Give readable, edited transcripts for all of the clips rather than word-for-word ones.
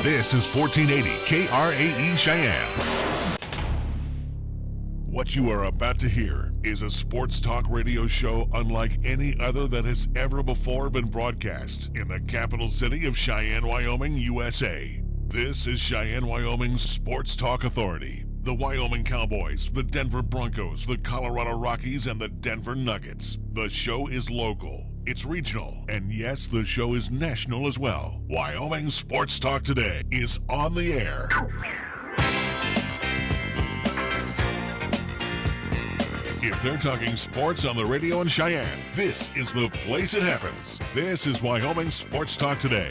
This is 1480 KRAE Cheyenne. What you are about to hear is a sports talk radio show unlike any other that has ever before been broadcast in the capital city of Cheyenne, Wyoming, USA. This is Cheyenne, Wyoming's Sports Talk Authority. The Wyoming Cowboys, the Denver Broncos, the Colorado Rockies, and the Denver Nuggets. The show is local, it's regional, and yes, the show is national as well. Wyoming Sports Talk Today is on the air. If they're talking sports on the radio in Cheyenne, this is the place it happens. This is Wyoming Sports Talk Today.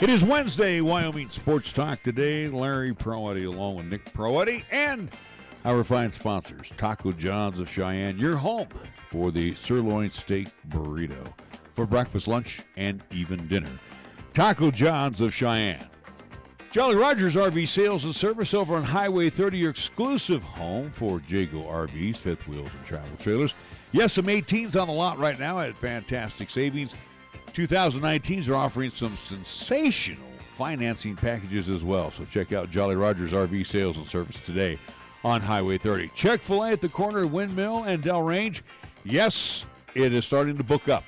It is Wednesday, Wyoming Sports Talk Today. Larry Proetti along with Nick Proetti and our fine sponsors, Taco John's of Cheyenne, your home for the sirloin steak burrito for breakfast, lunch, and even dinner. Taco John's of Cheyenne. Jolly Rogers RV Sales and Service over on Highway 30, your exclusive home for Jago RVs, fifth wheels, and travel trailers. Yes, some 18s on the lot right now at fantastic savings. 2019s are offering some sensational financing packages as well. So check out Jolly Rogers RV Sales and Service today on Highway 30. Chick-fil-A at the corner of Windmill and Del Range. Yes, it is starting to book up.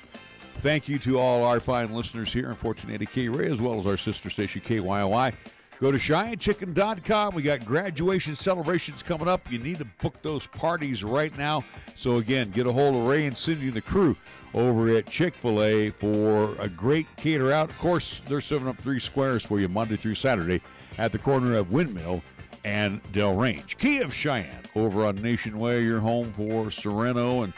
Thank you to all our fine listeners here in 1480 KRAE as well as our sister station KYOI. Go to CheyenneChicken.com. We got graduation celebrations coming up. You need to book those parties right now. So, again, get a hold of Ray and Cindy and the crew over at Chick-fil-A for a great cater out. Of course, they're serving up 3 squares for you Monday through Saturday at the corner of Windmill and Del Range. Key of Cheyenne over on Nation Way, your home for Sereno and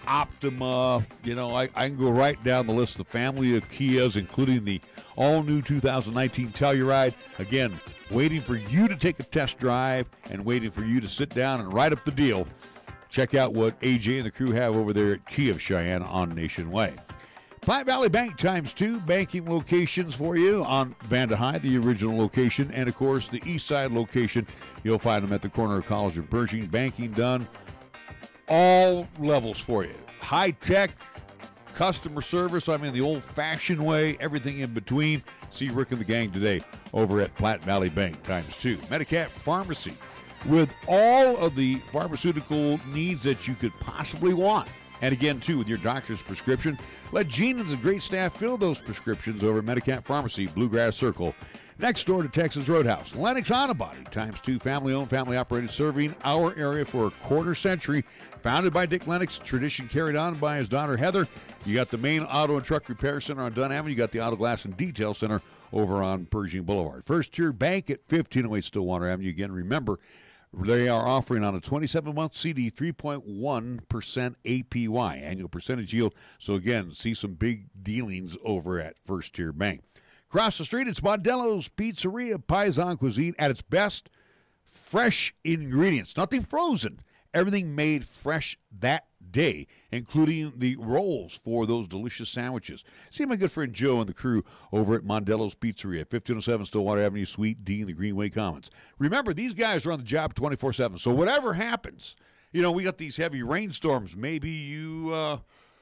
Optima. You know, I can go right down the list of the family of Kias, including the all-new 2019 Telluride. Again, waiting for you to take a test drive and waiting for you to sit down and write up the deal. Check out what AJ and the crew have over there at Key of Cheyenne on Nation Way. Platte Valley Bank ×2 banking locations for you on Vanda High, the original location, and, of course, the east side location. You'll find them at the corner of College and Pershing. Banking done all levels for you. High-tech, customer service, I mean the old-fashioned way, everything in between. See Rick and the gang today over at Platte Valley Bank ×2. Medicap Pharmacy, with all of the pharmaceutical needs that you could possibly want. And again, too, with your doctor's prescription, let Gene and the great staff fill those prescriptions over at Medicap Pharmacy, Bluegrass Circle, next door to Texas Roadhouse. Lennox Autobody ×2, family-owned, family-operated, serving our area for a quarter century. Founded by Dick Lennox, tradition carried on by his daughter Heather. You got the main auto and truck repair center on Dunn Avenue. You got the Auto Glass and Detail Center over on Pershing Boulevard. First Tier Bank at 1508 Stillwater Avenue. Again, remember, they are offering on a 27-month CD 3.1% APY, annual percentage yield. So, again, see some big dealings over at First Tier Bank. Across the street, it's Modelo's Pizzeria, Paisan Cuisine at its best. Fresh ingredients, nothing frozen. Everything made fresh that day, including the rolls for those delicious sandwiches. See my good friend Joe and the crew over at Mondello's Pizzeria, 1507 Stillwater Avenue, Suite D in the Greenway Commons. Remember, these guys are on the job 24/7, so whatever happens, you know, we got these heavy rainstorms. Maybe you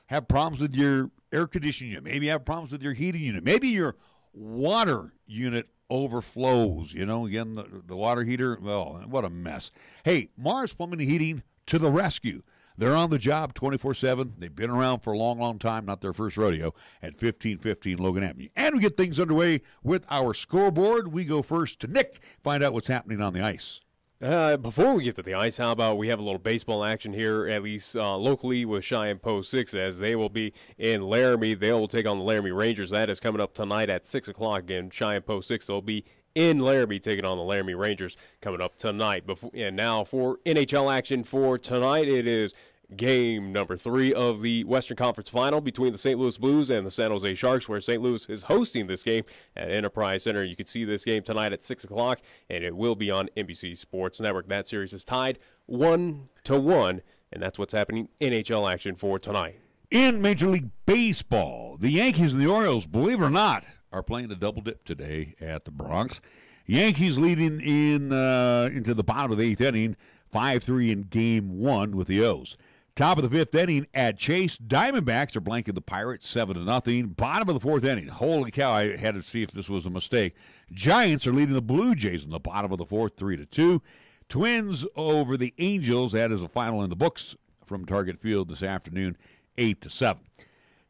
have problems with your air conditioning unit. Maybe you have problems with your heating unit. Maybe your water unit overflows, you know, again, the water heater, well, what a mess. Hey, Mars Plumbing and Heating to the rescue. They're on the job 24/7. They've been around for a long, long time, not their first rodeo, at 1515 Logan Avenue. And we get things underway with our scoreboard. We go first to Nick, find out what's happening on the ice. Before we get to the ice, how about we have a little baseball action here, at least locally with Cheyenne Post 6, as they will be in Laramie. They will take on the Laramie Rangers. That is coming up tonight at 6 o'clock in Cheyenne Post 6. They'll be in Laramie taking on the Laramie Rangers coming up tonight. And now for NHL action for tonight, it is game number 3 of the Western Conference Final between the St. Louis Blues and the San Jose Sharks, where St. Louis is hosting this game at Enterprise Center. You can see this game tonight at 6 o'clock, and it will be on NBC Sports Network. That series is tied 1-1, and that's what's happening in NHL action for tonight. In Major League Baseball, the Yankees and the Orioles, believe it or not, are playing a double dip today at the Bronx. Yankees leading into the bottom of the 8th inning, 5-3 in Game 1 with the O's. Top of the fifth inning at Chase. Diamondbacks are blanking the Pirates 7-0. Bottom of the fourth inning. Holy cow, I had to see if this was a mistake. Giants are leading the Blue Jays in the bottom of the fourth, 3-2. Twins over the Angels. That is a final in the books from Target Field this afternoon, 8-7.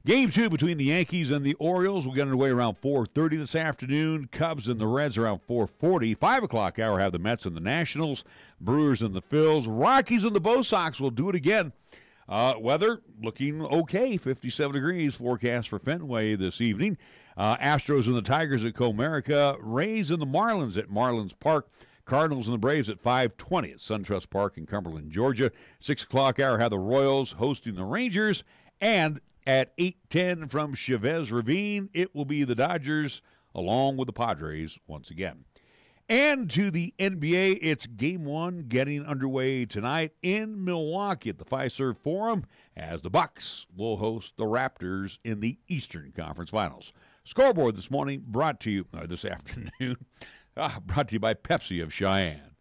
Game 2 between the Yankees and the Orioles will get underway around 4:30 this afternoon. Cubs and the Reds around 4:40. 5 o'clock hour have the Mets and the Nationals. Brewers and the Phils. Rockies and the Bo Sox will do it again. Weather looking okay, 57 degrees forecast for Fenway this evening. Astros and the Tigers at Comerica. Rays and the Marlins at Marlins Park. Cardinals and the Braves at 5:20 at SunTrust Park in Cumberland, Georgia. 6 o'clock hour have the Royals hosting the Rangers. And at 8:10 from Chavez Ravine, it will be the Dodgers along with the Padres once again. And to the NBA, it's Game 1 getting underway tonight in Milwaukee at the Fiserv Forum as the Bucks will host the Raptors in the Eastern Conference Finals. Scoreboard this morning this afternoon, brought to you by Pepsi of Cheyenne.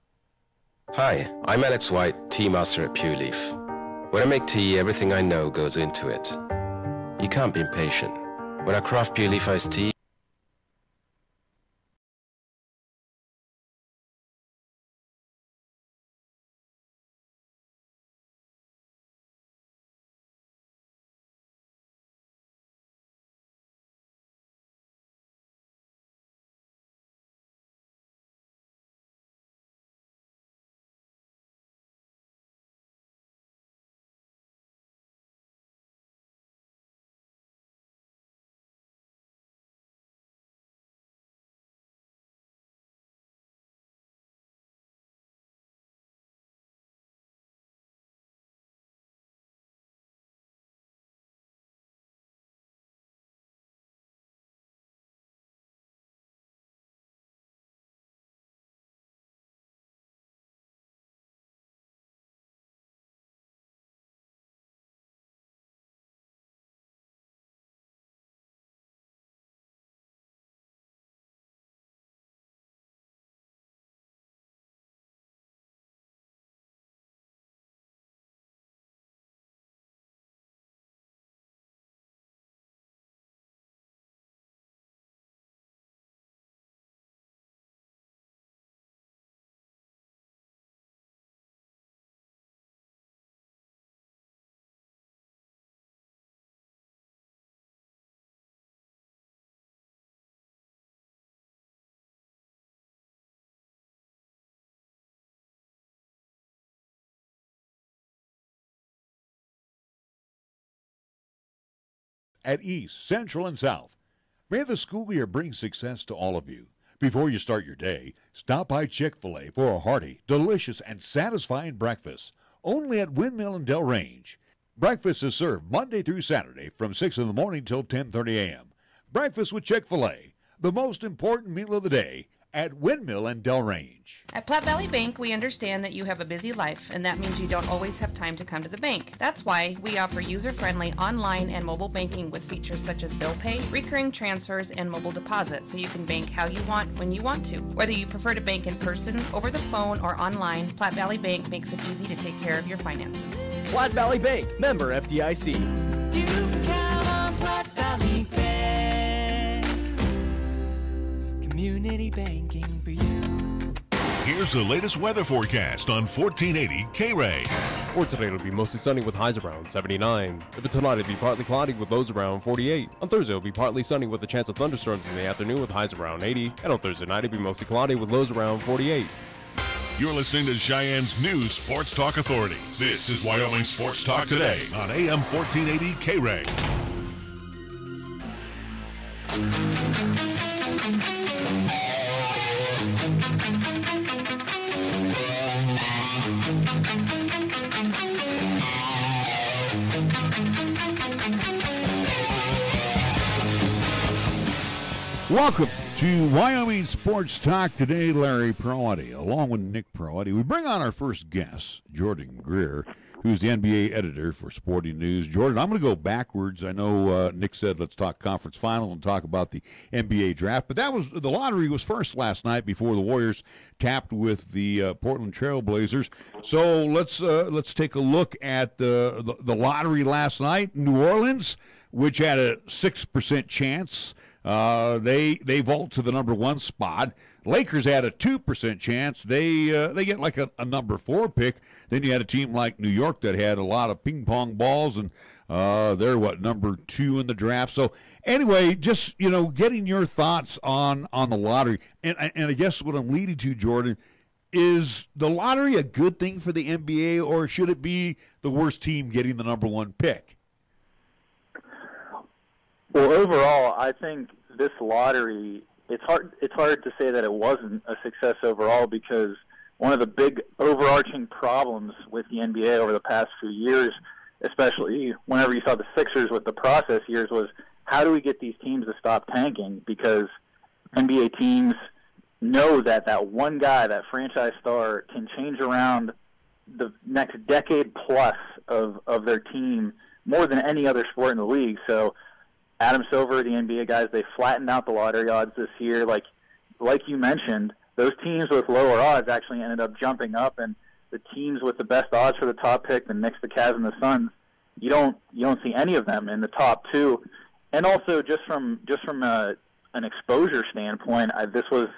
Hi, I'm Alex White, Tea Master at Pure Leaf. When I make tea, everything I know goes into it. You can't be impatient. When I craft Pure Leaf iced tea, at East, Central, and South. May the school year bring success to all of you. Before you start your day, stop by Chick-fil-A for a hearty, delicious, and satisfying breakfast. Only at Windmill and Del Range. Breakfast is served Monday through Saturday from 6 in the morning till 10:30 a.m. Breakfast with Chick-fil-A, the most important meal of the day, at Windmill and Del Range. At Platte Valley Bank, we understand that you have a busy life, and that means you don't always have time to come to the bank. That's why we offer user-friendly online and mobile banking with features such as bill pay, recurring transfers, and mobile deposit, so you can bank how you want when you want to. Whether you prefer to bank in person, over the phone, or online, Platte Valley Bank makes it easy to take care of your finances. Platte Valley Bank, member FDIC. You can count on Platte Valley Bank. Community banking for you. Here's the latest weather forecast on 1480 KRAE. For today, it'll be mostly sunny with highs around 79. For tonight, it'll be partly cloudy with lows around 48. On Thursday, it'll be partly sunny with a chance of thunderstorms in the afternoon with highs around 80. And on Thursday night, it'll be mostly cloudy with lows around 48. You're listening to Cheyenne's new Sports Talk Authority. This is Wyoming Sports Talk Today on AM 1480 KRAE. Welcome to Wyoming Sports Talk Today. Larry Proetti, along with Nick Proetti. We bring on our first guest, Jordan Greer, who's the NBA editor for Sporting News. Jordan, I'm going to go backwards. I know Nick said let's talk conference final and talk about the NBA draft, but the lottery was first last night before the Warriors tapped with the Portland Trail Blazers. So let's take a look at the lottery last night. New Orleans, which had a 6% chance, they vault to the number 1 spot. Lakers had a 2% chance. They get like a number 4 pick. Then you had a team like New York that had a lot of ping pong balls, and they're number 2 in the draft. So anyway, just getting your thoughts on the lottery, and I guess what I'm leading to, Jordan, is the lottery a good thing for the NBA, or should it be the worst team getting the number 1 pick? Well, overall, I think this lottery, it's hard to say that it wasn't a success overall, because one of the big overarching problems with the NBA over the past few years, especially whenever you saw the Sixers with the process years, was how do we get these teams to stop tanking? Because NBA teams know that one guy, that franchise star, can change around the next decade plus of their team more than any other sport in the league. So Adam Silver, the NBA guys, they flattened out the lottery odds this year. Like you mentioned, those teams with lower odds actually ended up jumping up, and the teams with the best odds for the top pick, the Knicks, the Cavs, and the Suns, you don't see any of them in the top 2. And also just from an exposure standpoint, this was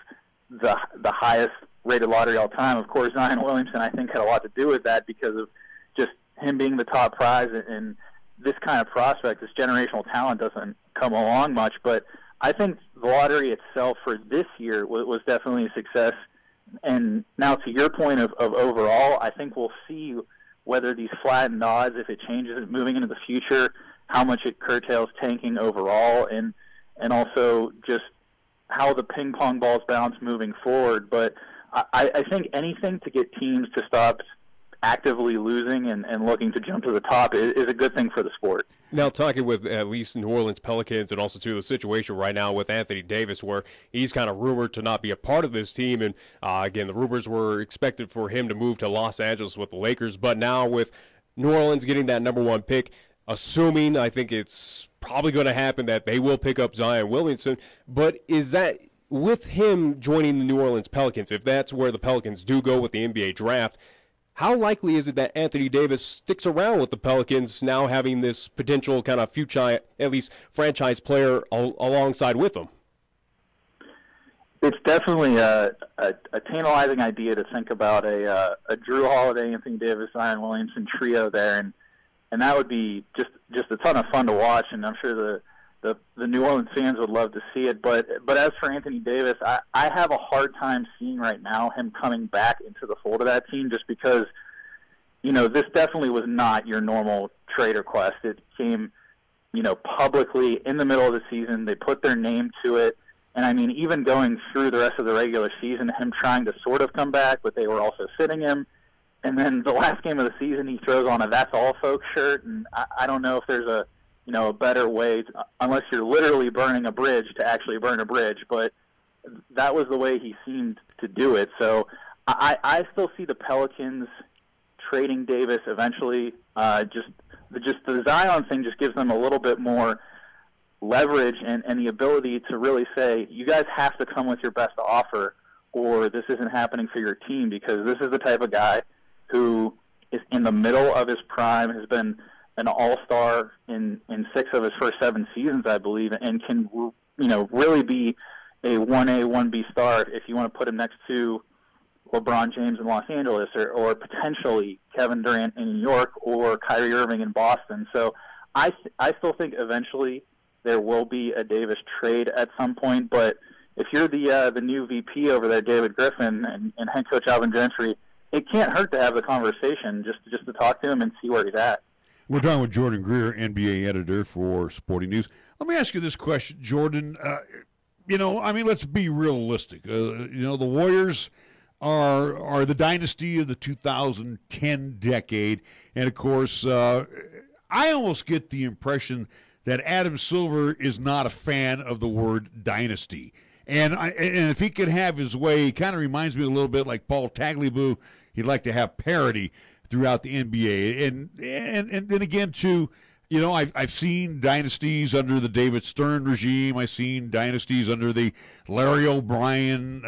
the highest rated lottery all time. Of course, Zion Williamson, I think, had a lot to do with that because of just him being the top prize, and this kind of prospect, this generational talent, doesn't come along much. But I think the lottery itself for this year was definitely a success. And now to your point of overall, I think we'll see whether these flattened odds, if it changes moving into the future, how much it curtails tanking overall, and also just how the ping pong balls bounce moving forward. But I think anything to get teams to stop actively losing and looking to jump to the top is a good thing for the sport. Now, talking with at least New Orleans Pelicans, and also to the situation right now with Anthony Davis, where he's kind of rumored to not be a part of this team, and again, the rumors were expected for him to move to Los Angeles with the Lakers, but now with New Orleans getting that number 1 pick, assuming, I think it's probably going to happen, that they will pick up Zion Williamson, but is that with him joining the New Orleans Pelicans, if that's where the Pelicans do go with the NBA draft, how likely is it that Anthony Davis sticks around with the Pelicans, now having this potential kind of future, at least franchise player alongside with them? It's definitely a tantalizing idea to think about a Drew Holiday, Anthony Davis, Zion Williamson trio there, and that would be just a ton of fun to watch, and I'm sure the New Orleans fans would love to see it. But as for Anthony Davis, I have a hard time seeing right now him coming back into the fold of that team, just because, this definitely was not your normal trade request. It came, publicly in the middle of the season. They put their name to it. And, I mean, even going through the rest of the regular season, him trying to sort of come back, but they were also sitting him. And then the last game of the season, he throws on a "That's All Folks" shirt. And I don't know if there's a better way, unless you're literally burning a bridge, to actually burn a bridge. But that was the way he seemed to do it. So I still see the Pelicans trading Davis eventually. Just the Zion thing just gives them a little bit more leverage and the ability to really say, you guys have to come with your best offer, or this isn't happening for your team, because this is the type of guy who is in the middle of his prime, has been an all-star in 6 of his first 7 seasons, I believe, and can really be a 1A, 1B star if you want to put him next to LeBron James in Los Angeles, or potentially Kevin Durant in New York, or Kyrie Irving in Boston. So I still think eventually there will be a Davis trade at some point, but if you're the new VP over there, David Griffin, and head coach Alvin Gentry, it can't hurt to have the conversation just to talk to him and see where he's at. We're talking with Jordan Greer, NBA editor for Sporting News. Let me ask you this question, Jordan. Let's be realistic. The Warriors are the dynasty of the 2010 decade, and of course, I almost get the impression that Adam Silver is not a fan of the word dynasty. And if he could have his way, he kind of reminds me a little bit like Paul Tagliabue. He'd like to have parity throughout the NBA. And then again, too, I've seen dynasties under the David Stern regime. I've seen dynasties under the Larry O'Brien,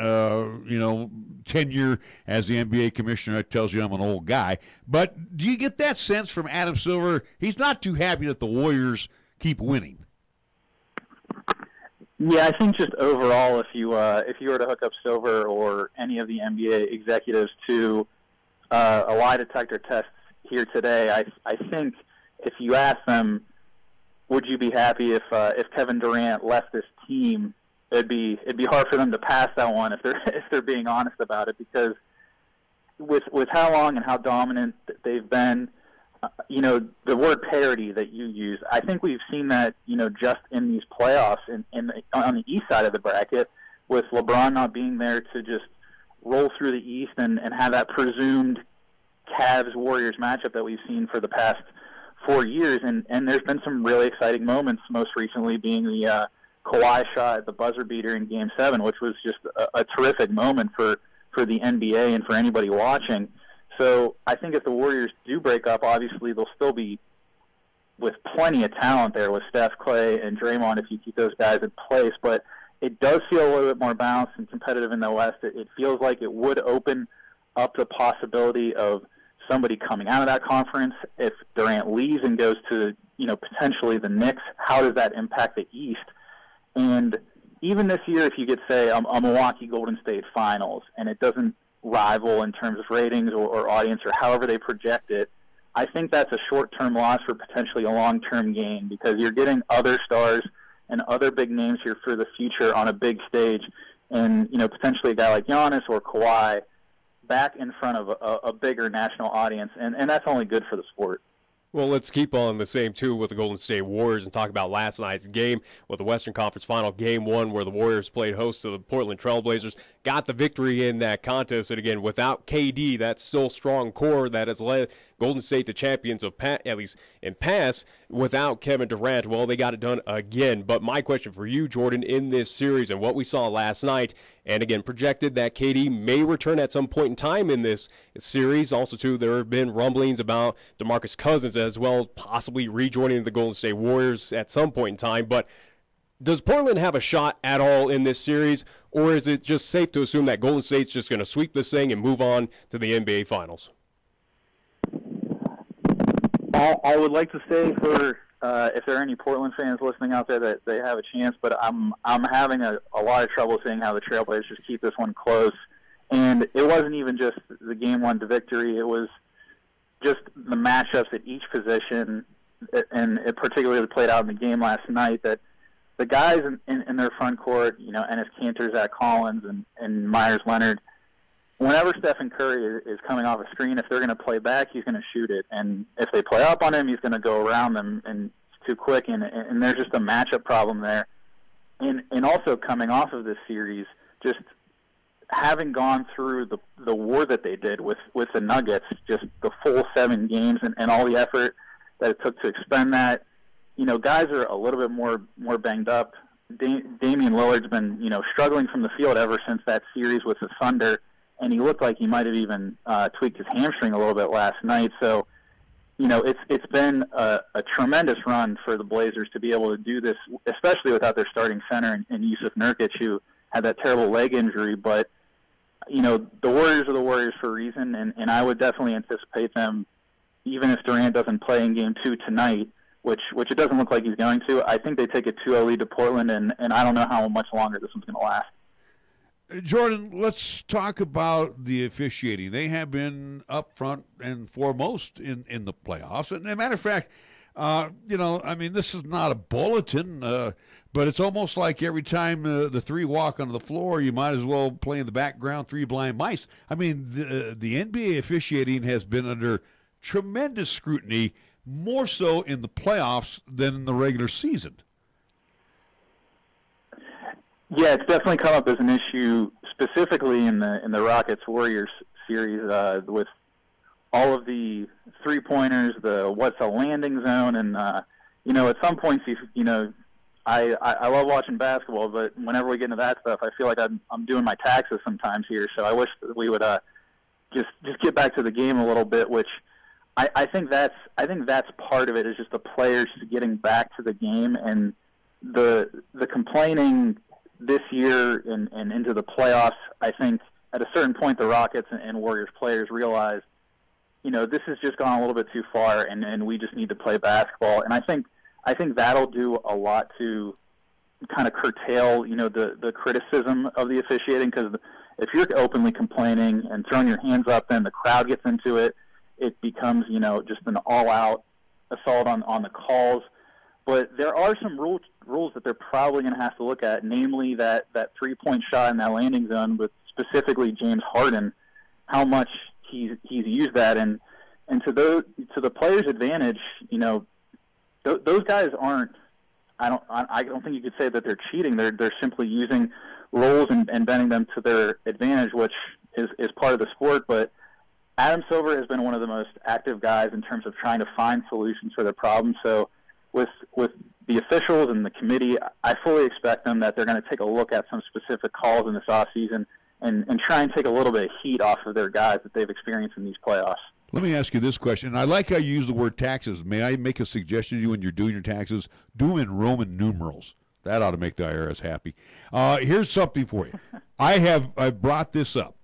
tenure as the NBA commissioner. That tells you I'm an old guy. But do you get that sense from Adam Silver? He's not too happy that the Warriors keep winning. Yeah, I think just overall, if you were to hook up Silver or any of the NBA executives to a lie detector test here today, I think if you ask them, would you be happy if Kevin Durant left this team, it'd be hard for them to pass that one if they're being honest about it, because with how long and how dominant they've been. The word parity that you use, I think we've seen that, just in these playoffs on the east side of the bracket, with LeBron not being there to just roll through the East and have that presumed Cavs-Warriors matchup that we've seen for the past 4 years. And there's been some really exciting moments, most recently being the Kawhi shot at the buzzer beater in Game 7, which was just a terrific moment for the NBA and for anybody watching. So I think if the Warriors do break up, obviously they'll still be with plenty of talent there with Steph, Clay, and Draymond if you keep those guys in place. But it does feel a little bit more balanced and competitive in the West. It feels like it would open up the possibility of somebody coming out of that conference. If Durant leaves and goes to, potentially the Knicks, how does that impact the East? And even this year, if you could say a Milwaukee Golden State Finals and it doesn't rival in terms of ratings or audience or however they project it, I think that's a short-term loss for potentially a long-term gain, because you're getting other stars and other big names here for the future on a big stage, and potentially a guy like Giannis or Kawhi back in front of a bigger national audience, and that's only good for the sport. Well, let's keep on the same, too, with the Golden State Warriors and talk about last night's game with the Western Conference Final, Game 1, where the Warriors played host to the Portland Trail Blazers, got the victory in that contest. And, again, without KD, that still strong core that has led Golden State to champions of at least in past. Without Kevin Durant, well, they got it done again. But my question for you, Jordan, in this series and what we saw last night, and again, projected that KD may return at some point in time in this series. Also, too, there have been rumblings about DeMarcus Cousins as well, possibly rejoining the Golden State Warriors at some point in time. But does Portland have a shot at all in this series, or is it just safe to assume that Golden State's just going to sweep this thing and move on to the NBA Finals? I would like to say for if there are any Portland fans listening out there that they have a chance, but I'm having a lot of trouble seeing how the Trailblazers just keep this one close. And it wasn't even just the Game 1 to victory. It was just the matchups at each position, and it particularly played out in the game last night, that the guys in their front court, Enes Kanter, Zach Collins, and Myers Leonard, whenever Stephen Curry is coming off a screen, if they're going to play back, he's going to shoot it. And if they play up on him, he's going to go around them, and it's too quick. And there's just a matchup problem there. And also coming off of this series, just having gone through the war that they did with the Nuggets, just the full 7 games and all the effort that it took to expend that, guys are a little bit more banged up. Damian Lillard's been, struggling from the field ever since that series with the Thunder, and he looked like he might have even tweaked his hamstring a little bit last night. So, it's been a tremendous run for the Blazers to be able to do this, especially without their starting center in Yusuf Nurkic, who had that terrible leg injury. But, the Warriors are the Warriors for a reason, and I would definitely anticipate them, even if Durant doesn't play in Game 2 tonight, which it doesn't look like he's going to. I think they take a 2-0 lead to Portland, and I don't know how much longer this one's going to last. Jordan, let's talk about the officiating. They have been up front and foremost in the playoffs. And as a matter of fact, this is not a bulletin, but it's almost like every time the 3 walk onto the floor, you might as well play in the background 3 blind mice. I mean, the NBA officiating has been under tremendous scrutiny, more so in the playoffs than in the regular season. Yeah, it's definitely come up as an issue, specifically in the Rockets-Warriors series, with all of the 3-pointers, the what's a landing zone, and at some points, I love watching basketball, but whenever we get into that stuff, I feel like I'm doing my taxes sometimes here. So I wish that we would just get back to the game a little bit, which I think that's part of it, is just the players getting back to the game, and the complaining this year and into the playoffs. I think at a certain point the Rockets and Warriors players realize, this has just gone a little bit too far, and we just need to play basketball. And I think that'll do a lot to kind of curtail, the criticism of the officiating, because if you're openly complaining and throwing your hands up, then the crowd gets into it. It becomes, just an all-out assault on the calls. But there are some rules that they're probably going to have to look at, namely that three-point shot in that landing zone with specifically James Harden, how much he's used that. And to the players' advantage, those guys aren't. I don't think you could say that they're cheating. They're simply using rules and bending them to their advantage, which is part of the sport. But Adam Silver has been one of the most active guys in terms of trying to find solutions for their problems. So with the officials and the committee, I fully expect them that they're going to take a look at some specific calls in this offseason and try and take a little bit of heat off of their guys that they've experienced in these playoffs. Let me ask you this question. I like how you use the word taxes. May I make a suggestion to you when you're doing your taxes? Do them in Roman numerals. That ought to make the IRS happy. Here's something for you. I've brought this up.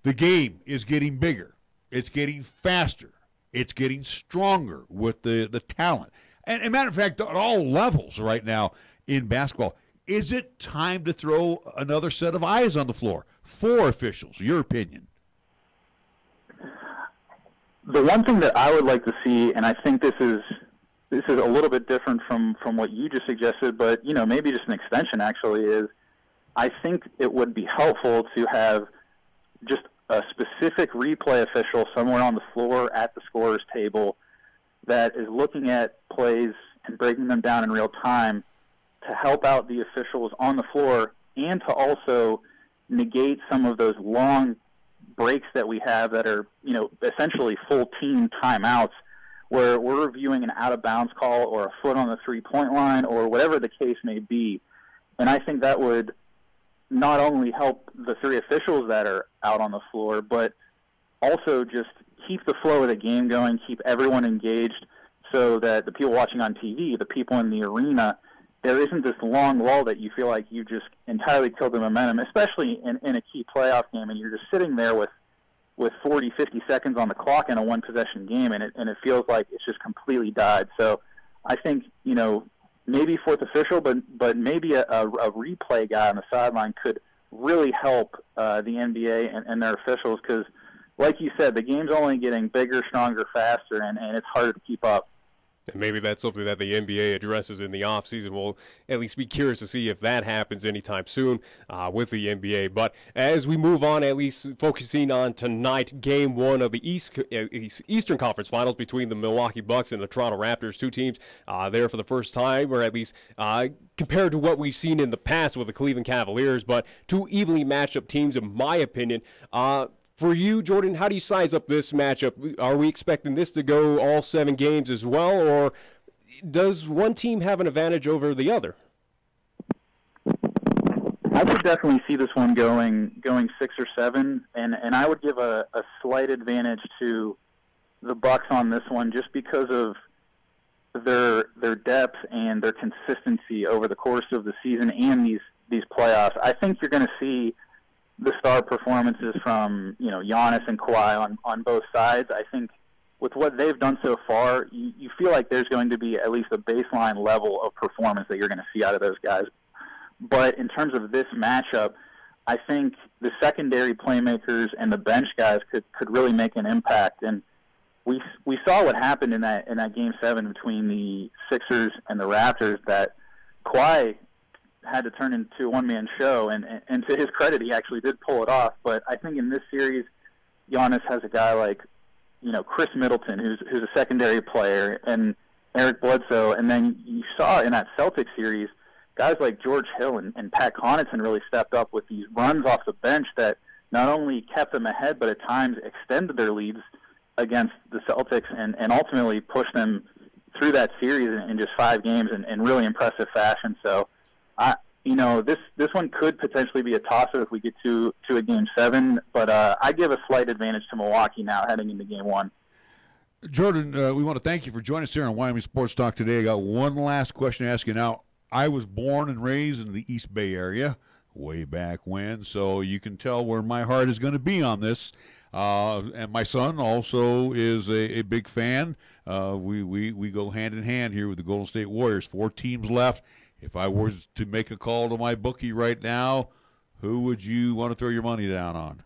The game is getting bigger. It's getting faster. It's getting stronger with the talent. And as a matter of fact, at all levels right now in basketball, is it time to throw another set of eyes on the floor for officials? Your opinion? The one thing that I would like to see, and I think this is a little bit different from what you just suggested, but maybe just an extension actually, is I think it would be helpful to have just a specific replay official somewhere on the floor at the scorer's table that is looking at plays and breaking them down in real time to help out the officials on the floor and to also negate some of those long breaks that we have that are, essentially full team timeouts where we're reviewing an out-of-bounds call or a foot on the three-point line or whatever the case may be. And I think that would not only help the three officials that are out on the floor, but also just keep the flow of the game going, keep everyone engaged so that the people watching on TV, the people in the arena, there isn't this long lull that you feel like you just entirely killed the momentum, especially in a key playoff game, and you're just sitting there with 40, 50 seconds on the clock in a one-possession game, and it feels like it's just completely died. So I think, maybe fourth official, but maybe a replay guy on the sideline could really help the NBA and their officials because, like you said, the game's only getting bigger, stronger, faster, and it's harder to keep up. And maybe that's something that the NBA addresses in the offseason. We'll at least be curious to see if that happens anytime soon with the NBA. But as we move on, at least focusing on tonight, Game 1 of the Eastern Conference Finals between the Milwaukee Bucks and the Toronto Raptors, two teams there for the first time, or at least compared to what we've seen in the past with the Cleveland Cavaliers, but two evenly matched up teams, in my opinion. For you, Jordan, how do you size up this matchup? Are we expecting this to go all 7 games as well, or does one team have an advantage over the other? I would definitely see this one going 6 or 7, and I would give a slight advantage to the Bucks on this one just because of their depth and their consistency over the course of the season and these playoffs. I think you're going to see the star performances from Giannis and Kawhi on both sides. I think with what they've done so far, you feel like there's going to be at least a baseline level of performance that you're going to see out of those guys. But in terms of this matchup, I think the secondary playmakers and the bench guys could really make an impact. And we saw what happened in that Game 7 between the Sixers and the Raptors, that Kawhi had to turn into a one-man show, and to his credit, he actually did pull it off. But I think in this series, Giannis has a guy like, Chris Middleton, who's a secondary player, and Eric Bledsoe, and then you saw in that Celtics series, guys like George Hill and Pat Connaughton really stepped up with these runs off the bench that not only kept them ahead, but at times extended their leads against the Celtics and ultimately pushed them through that series in just 5 games in really impressive fashion. So, this one could potentially be a tosser if we get to a Game 7, but I give a slight advantage to Milwaukee now heading into Game 1. Jordan, we want to thank you for joining us here on Wyoming Sports Talk today. I got one last question to ask you. Now, I was born and raised in the East Bay area way back when, so you can tell where my heart is going to be on this. And my son also is a big fan. We go hand in hand here with the Golden State Warriors. 4 teams left. If I was to make a call to my bookie right now, who would you want to throw your money down on?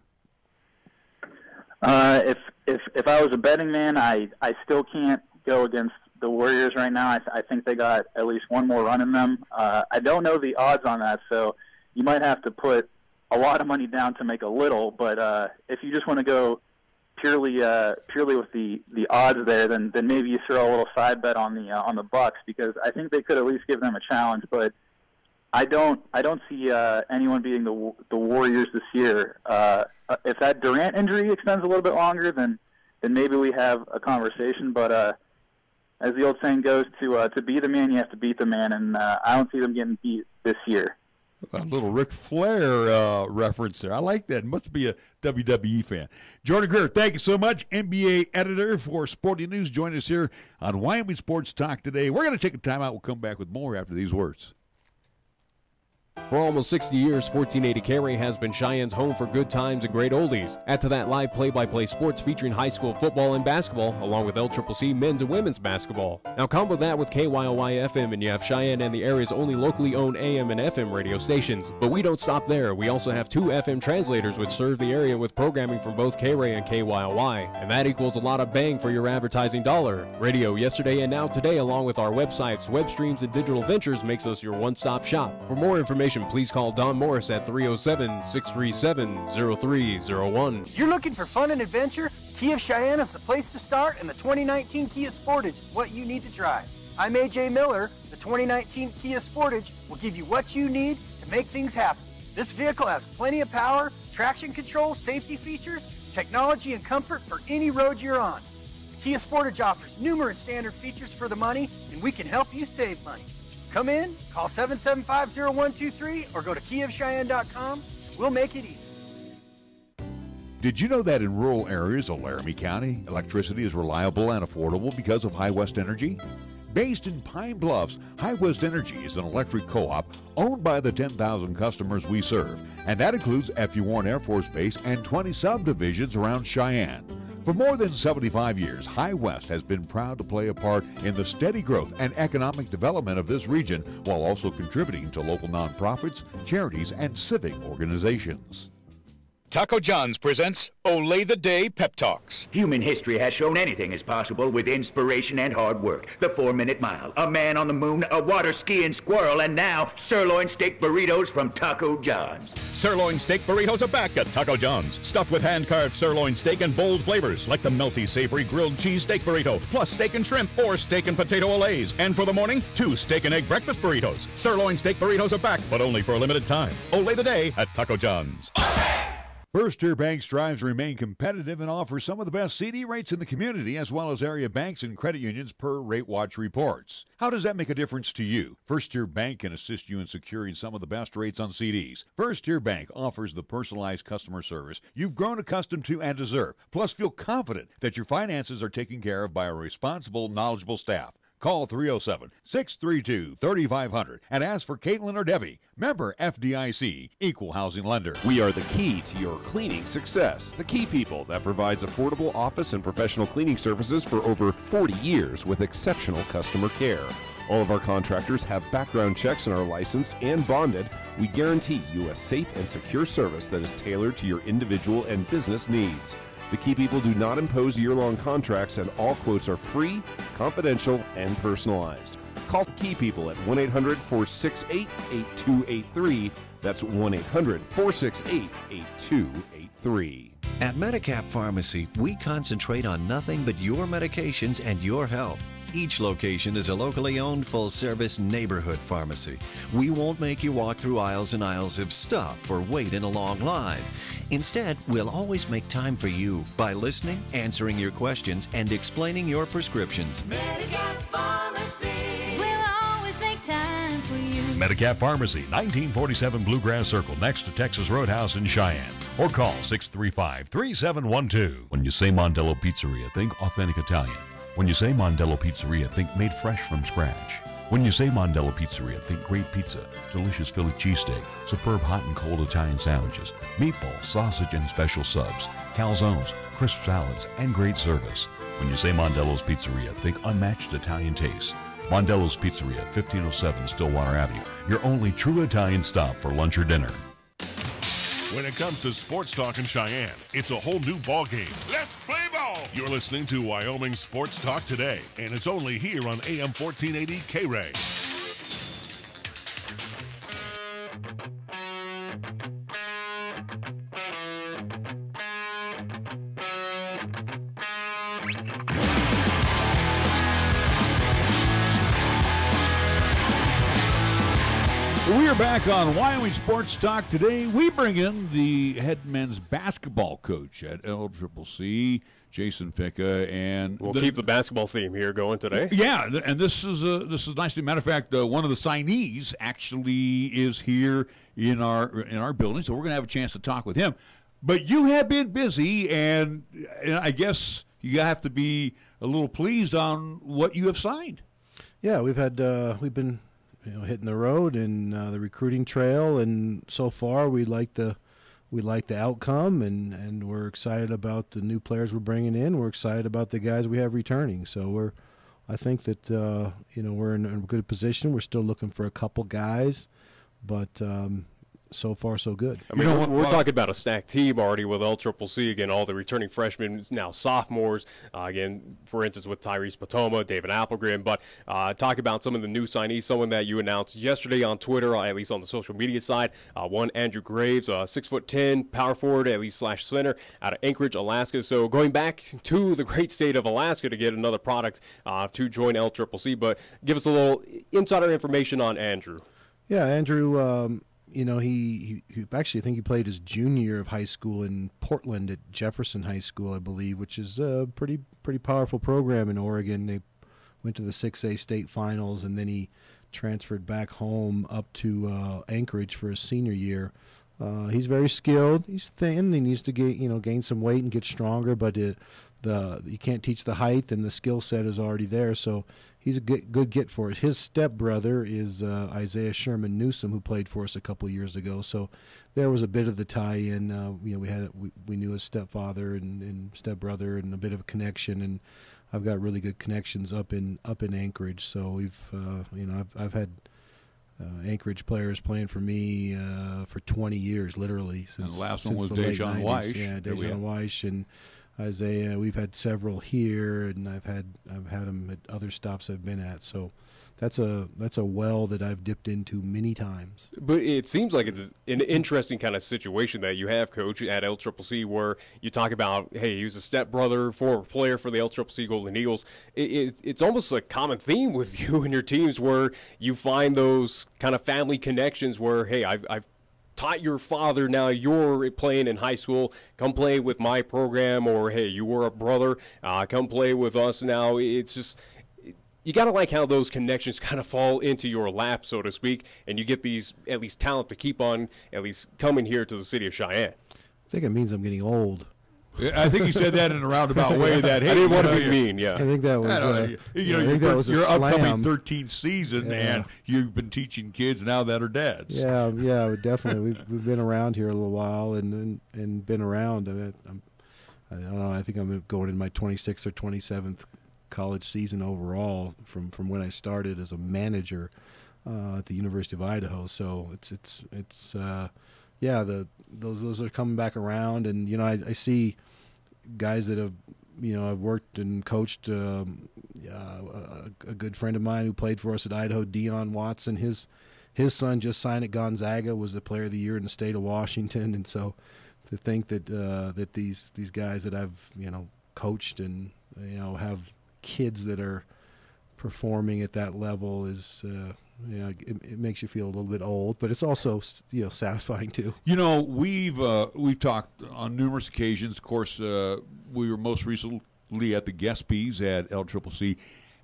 If I was a betting man, I still can't go against the Warriors right now. I think they got at least one more run in them. I don't know the odds on that, so you might have to put a lot of money down to make a little. But if you just want to go purely with the odds there, then maybe you throw a little side bet on the Bucks, because I think they could at least give them a challenge. But I don't see anyone beating the Warriors this year. If that Durant injury extends a little bit longer, then maybe we have a conversation. But as the old saying goes, to be the man, you have to beat the man, and I don't see them getting beat this year. A little Ric Flair reference there. I like that. Must be a WWE fan. Jordan Greer, thank you so much. NBA editor for Sporting News. Join us here on Wyoming Sports Talk today. We're going to take a time out. We'll come back with more after these words. For almost 60 years, 1480 KRAE has been Cheyenne's home for good times and great oldies. Add to that live play-by-play sports featuring high school football and basketball, along with LCCC men's and women's basketball. Now combo that with KYOY-FM, and you have Cheyenne and the area's only locally owned AM and FM radio stations. But we don't stop there. We also have 2 FM translators which serve the area with programming from both KRAE and KYOY. And that equals a lot of bang for your advertising dollar. Radio yesterday and now today, along with our websites, web streams, and digital ventures, makes us your one-stop shop. For more information, please call Don Morris at 307-637-0301. You're looking for fun and adventure? Kia of Cheyenne is the place to start, and the 2019 Kia Sportage is what you need to drive. I'm A.J. Miller. The 2019 Kia Sportage will give you what you need to make things happen. This vehicle has plenty of power, traction control, safety features, technology, and comfort for any road you're on. The Kia Sportage offers numerous standard features for the money, and we can help you save money. Come in, call 775-0123, or go to KiaofCheyenne.com. We'll make it easy. Did you know that in rural areas of Laramie County, electricity is reliable and affordable because of High West Energy? Based in Pine Bluffs, High West Energy is an electric co-op owned by the 10,000 customers we serve, and that includes F.U. Warren Air Force Base and 20 subdivisions around Cheyenne. For more than 75 years, High West has been proud to play a part in the steady growth and economic development of this region, while also contributing to local nonprofits, charities, and civic organizations. Taco John's presents Olay the Day Pep Talks. Human history has shown anything is possible with inspiration and hard work. The 4-minute mile, a man on the moon, a water skiing squirrel, and now sirloin steak burritos from Taco John's. Sirloin steak burritos are back at Taco John's. Stuffed with hand-carved sirloin steak and bold flavors like the melty, savory grilled cheese steak burrito, plus steak and shrimp or steak and potato olays. And for the morning, 2 steak and egg breakfast burritos. Sirloin steak burritos are back, but only for a limited time. Olay the Day at Taco John's. First Tier Bank strives to remain competitive and offers some of the best CD rates in the community, as well as area banks and credit unions per Rate Watch reports. How does that make a difference to you? First Tier Bank can assist you in securing some of the best rates on CDs. First Tier Bank offers the personalized customer service you've grown accustomed to and deserve. Plus, feel confident that your finances are taken care of by a responsible, knowledgeable staff. Call 307-632-3500 and ask for Caitlin or Debbie. Member FDIC, Equal Housing Lender. We are the key to your cleaning success. The Key People that provides affordable office and professional cleaning services for over 40 years with exceptional customer care. All of our contractors have background checks and are licensed and bonded. We guarantee you a safe and secure service that is tailored to your individual and business needs. The Key People do not impose year-long contracts, and all quotes are free, confidential, and personalized. Call the Key People at 1-800-468-8283. That's 1-800-468-8283. At Medicap Pharmacy, we concentrate on nothing but your medications and your health. Each location is a locally owned, full-service neighborhood pharmacy. We won't make you walk through aisles and aisles of stuff or wait in a long line. Instead, we'll always make time for you by listening, answering your questions, and explaining your prescriptions. Medicap Pharmacy, we'll always make time for you. Medicap Pharmacy, 1947 Bluegrass Circle, next to Texas Roadhouse in Cheyenne. or call 635-3712. When you say Mondello Pizzeria, think authentic Italian. When you say Mondello Pizzeria, think made fresh from scratch. When you say Mondello Pizzeria, think great pizza, delicious Philly cheesesteak, superb hot and cold Italian sandwiches, meatballs, sausage, and special subs, calzones, crisp salads, and great service. When you say Mondello's Pizzeria, think unmatched Italian taste. Mondello's Pizzeria, 1507 Stillwater Avenue, your only true Italian stop for lunch or dinner. When it comes to sports talk in Cheyenne, it's a whole new ballgame. Let's play ball! You're listening to Wyoming Sports Talk today, and it's only here on AM 1480 KRAE. We are back on Wyoming Sports Talk today. We bring in the head men's basketball coach at LCCC, Jason Ficca, and we'll keep the basketball theme here going today. Yeah, and this is nice. Matter of fact, one of the signees actually is here in our building, so we're going to have a chance to talk with him. But you have been busy, and I guess you have to be a little pleased on what you have signed. Yeah, we've been hitting the road and the recruiting trail, and so far we like the outcome, and we're excited about the new players we're bringing in. We're excited about the guys we have returning. So I think that we're in a good position. We're still looking for a couple guys, but so far so good. I mean, we're talking about a stacked team already with LCCC. Again, all the returning freshmen, now sophomores. Again, for instance, with Tyrese Patoma, David Applegrim. But talk about some of the new signees, someone that you announced yesterday on Twitter, at least on the social media side. One, Andrew Graves, 6'10", power forward, at least / center, out of Anchorage, Alaska. So going back to the great state of Alaska to get another product to join LCCC. But give us a little insider information on Andrew. Yeah, Andrew. He actually, I think he played his junior year of high school in Portland at Jefferson High School, I believe, which is a pretty powerful program in Oregon. They went to the 6A state finals, and then he transferred back home up to Anchorage for his senior year. He's very skilled. He's thin. He needs to gain some weight and get stronger, but you can't teach the height, and the skill set is already there. So he's a good get for us. His stepbrother is Isaiah Sherman Newsom, who played for us a couple years ago. So there was a bit of the tie-in. We knew his stepfather and stepbrother, and a bit of a connection. And I've got really good connections up in Anchorage. So we've I've had Anchorage players playing for me for 20 years, literally. And the last one was Dejan Weiss. Yeah, Dejan Weiss and Isaiah. We've had several here, and I've had them at other stops I've been at. So that's a well that I've dipped into many times. But it seems like it's an interesting kind of situation that you have, Coach, at LCCC, where you talk about, hey, he was a stepbrother, former player for the LCCC Golden Eagles. It's almost a common theme with you and your teams, where you find those kind of family connections where, hey, I've taught your father, now you're playing in high school, come play with my program, or hey, you were a brother, come play with us now. It's just, you got to like how those connections kind of fall into your lap, so to speak, and you get these at least talent to keep on at least coming here to the city of Cheyenne. I think it means I'm getting old. I think you said that in a roundabout way. That hey, I didn't want to be mean. Yeah, I think that was. Your upcoming 13th season, and you've been teaching kids now that are dads. Yeah, definitely. We've been around here a little while, and been around. I don't know. I think I'm going in my 26th or 27th college season overall from when I started as a manager at the University of Idaho. So it's those are coming back around, and I see guys that have I've worked and coached. A good friend of mine who played for us at Idaho, Dion Watson, his son just signed at Gonzaga, was the player of the year in the state of Washington. And so to think that that these guys that I've coached and have kids that are performing at that level is it makes you feel a little bit old, but it's also satisfying too. We've talked on numerous occasions. Of course, we were most recently at the Guespies at LCCC,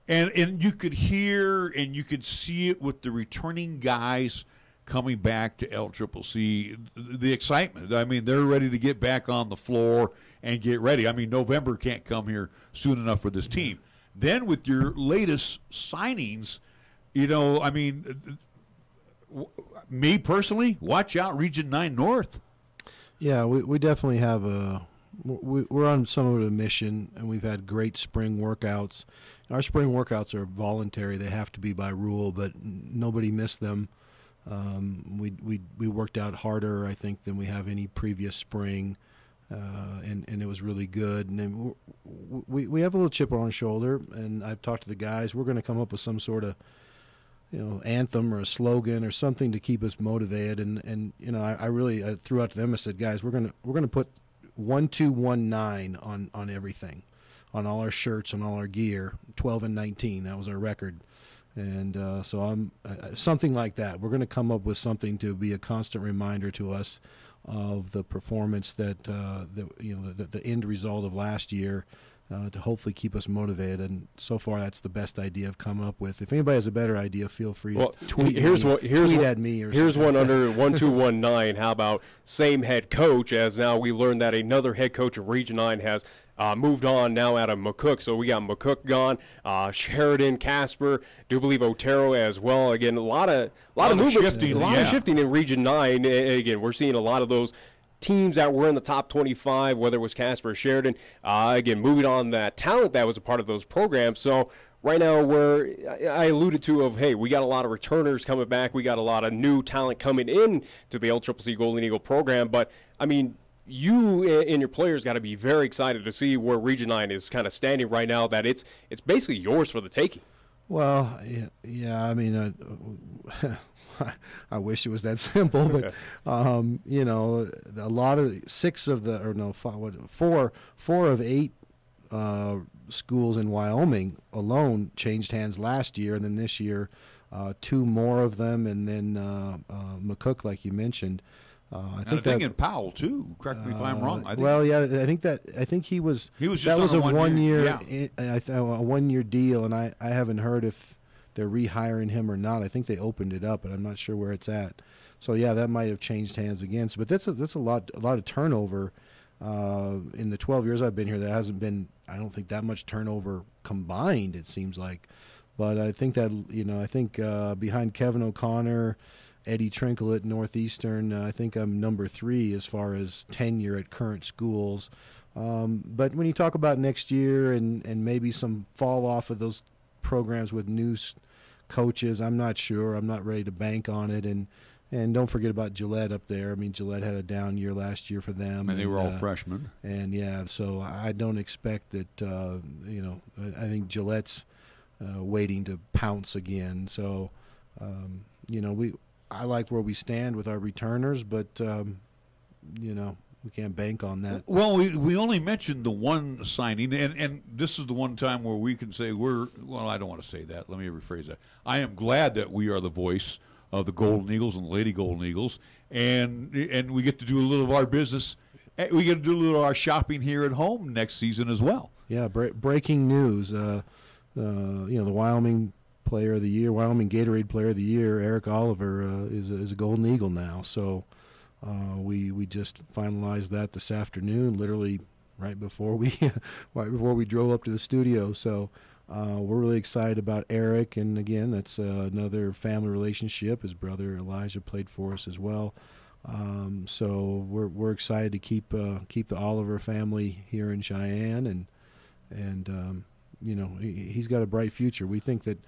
and you could hear and you could see it with the returning guys coming back to LCCC, the excitement. I mean, they're ready to get back on the floor and get ready. I mean, November can't come here soon enough for this team. Then with your latest signings, you know, I mean, me personally, watch out Region 9 North. Yeah, we definitely have we're on somewhat of a mission, and we've had great spring workouts. Our spring workouts are voluntary; they have to be by rule, but nobody missed them. We worked out harder, I think, than we have any previous spring, and it was really good. And then we have a little chip on our shoulder, and I've talked to the guys. We're going to come up with some sort of anthem or a slogan or something to keep us motivated. And I really threw out to them. I said, guys, we're gonna put 1219 on everything, on all our shirts, on all our gear. 12 and 19. That was our record. And so I'm something like that. We're going to come up with something to be a constant reminder to us of the performance that the end result of last year. To hopefully keep us motivated, and so far that's the best idea I've come up with. If anybody has a better idea, feel free to tweet at me. Here's one under 1219. How about same head coach? As now we learned that another head coach of Region 9 has moved on now out of McCook. So we got McCook gone, Sheridan, Casper, do believe Otero as well. Again, a lot of movement, a lot of shifting in Region 9. Again, we're seeing a lot of those teams that were in the top 25, whether it was Casper or Sheridan, again, moving on that talent that was a part of those programs. So right now I alluded to hey, we got a lot of returners coming back. We got a lot of new talent coming in to the LCCC Golden Eagle program. But, I mean, you and your players got to be very excited to see where Region 9 is kind of standing right now, that it's basically yours for the taking. Well, yeah, I mean, I wish it was that simple, but a lot of four of 8 schools in Wyoming alone changed hands last year, and then this year 2 more of them, and then McCook, like you mentioned. I think in Powell too. Correct me if I'm wrong. I think he was just that was on a 1 year, yeah. A 1 year deal, and I haven't heard if they're rehiring him or not. I think they opened it up, but I'm not sure where it's at. So yeah, that might have changed hands again. But that's a lot of turnover. In the 12 years I've been here, there hasn't been, I don't think, that much turnover combined, it seems like. But I think that behind Kevin O'Connor, Eddie Trinkle at Northeastern, I think I'm number 3 as far as tenure at current schools. But when you talk about next year and maybe some fall off of those programs with new coaches, I'm not sure. I'm not ready to bank on it. And don't forget about Gillette up there. I mean, Gillette had a down year last year for them. And they were all freshmen. And, yeah, so I don't expect that, I think Gillette's waiting to pounce again. So, I like where we stand with our returners, but, we can't bank on that. Well, we only mentioned the one signing, and this is the one time where we can say I don't want to say that. Let me rephrase that. I am glad that we are the voice of the Golden Eagles and the Lady Golden Eagles, and we get to do a little of our business. We get to do a little of our shopping here at home next season as well. Yeah, breaking news. The Wyoming Player of the Year, Wyoming Gatorade Player of the Year, Eric Oliver is a Golden Eagle now. So we just finalized that this afternoon, literally right before we drove up to the studio. So we're really excited about Eric, and again, that's another family relationship. His brother Elijah played for us as well. So we're excited to keep the Oliver family here in Cheyenne, and he's got a bright future. We think that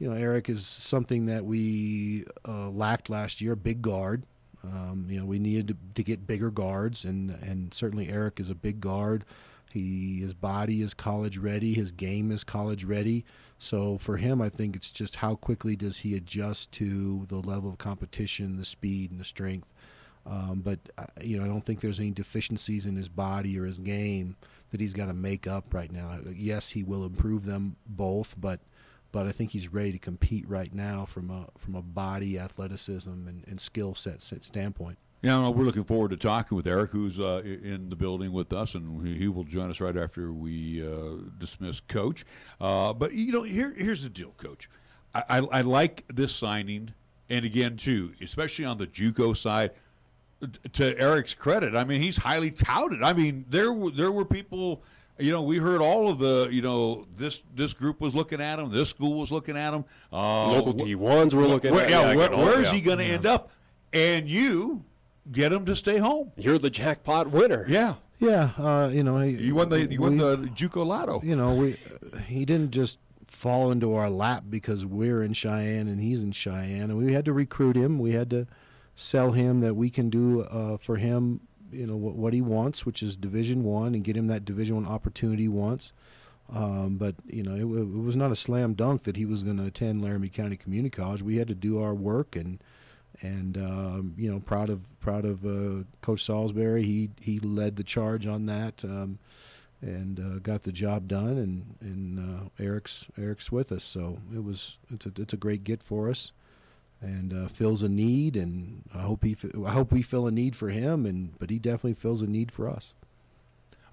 Eric is something that we lacked last year, big guard. We needed to get bigger guards, and certainly Eric is a big guard. His body is college ready. His game is college ready. So for him, I think it's just how quickly does he adjust to the level of competition, the speed, and the strength. But I don't think there's any deficiencies in his body or his game that he's got to make up right now. Yes, he will improve them both, but I think he's ready to compete right now from a body, athleticism, and skill set standpoint. Yeah, we're looking forward to talking with Eric, who's in the building with us, and he will join us right after we dismiss Coach. But here's the deal, Coach. I like this signing, And again, too, especially on the JUCO side, to Eric's credit, I mean, he's highly touted. I mean, there were people, we heard all of the, this group was looking at him, this school was looking at him. Local D1s were looking at him. Where is he going to end up? And you get him to stay home. You're the jackpot winner. Yeah. Yeah, you won the JUCO Lotto. He didn't just fall into our lap because we're in Cheyenne and he's in Cheyenne, and we had to recruit him. We had to sell him that we can do for him, what he wants, which is Division I, and get him that Division I opportunity he wants. But it was not a slam dunk that he was going to attend Laramie County Community College. We had to do our work, and proud of Coach Salisbury. He led the charge on that, and got the job done. And Eric's with us, so it's a great get for us, and fills a need. And I hope we fill a need for him, but he definitely fills a need for us.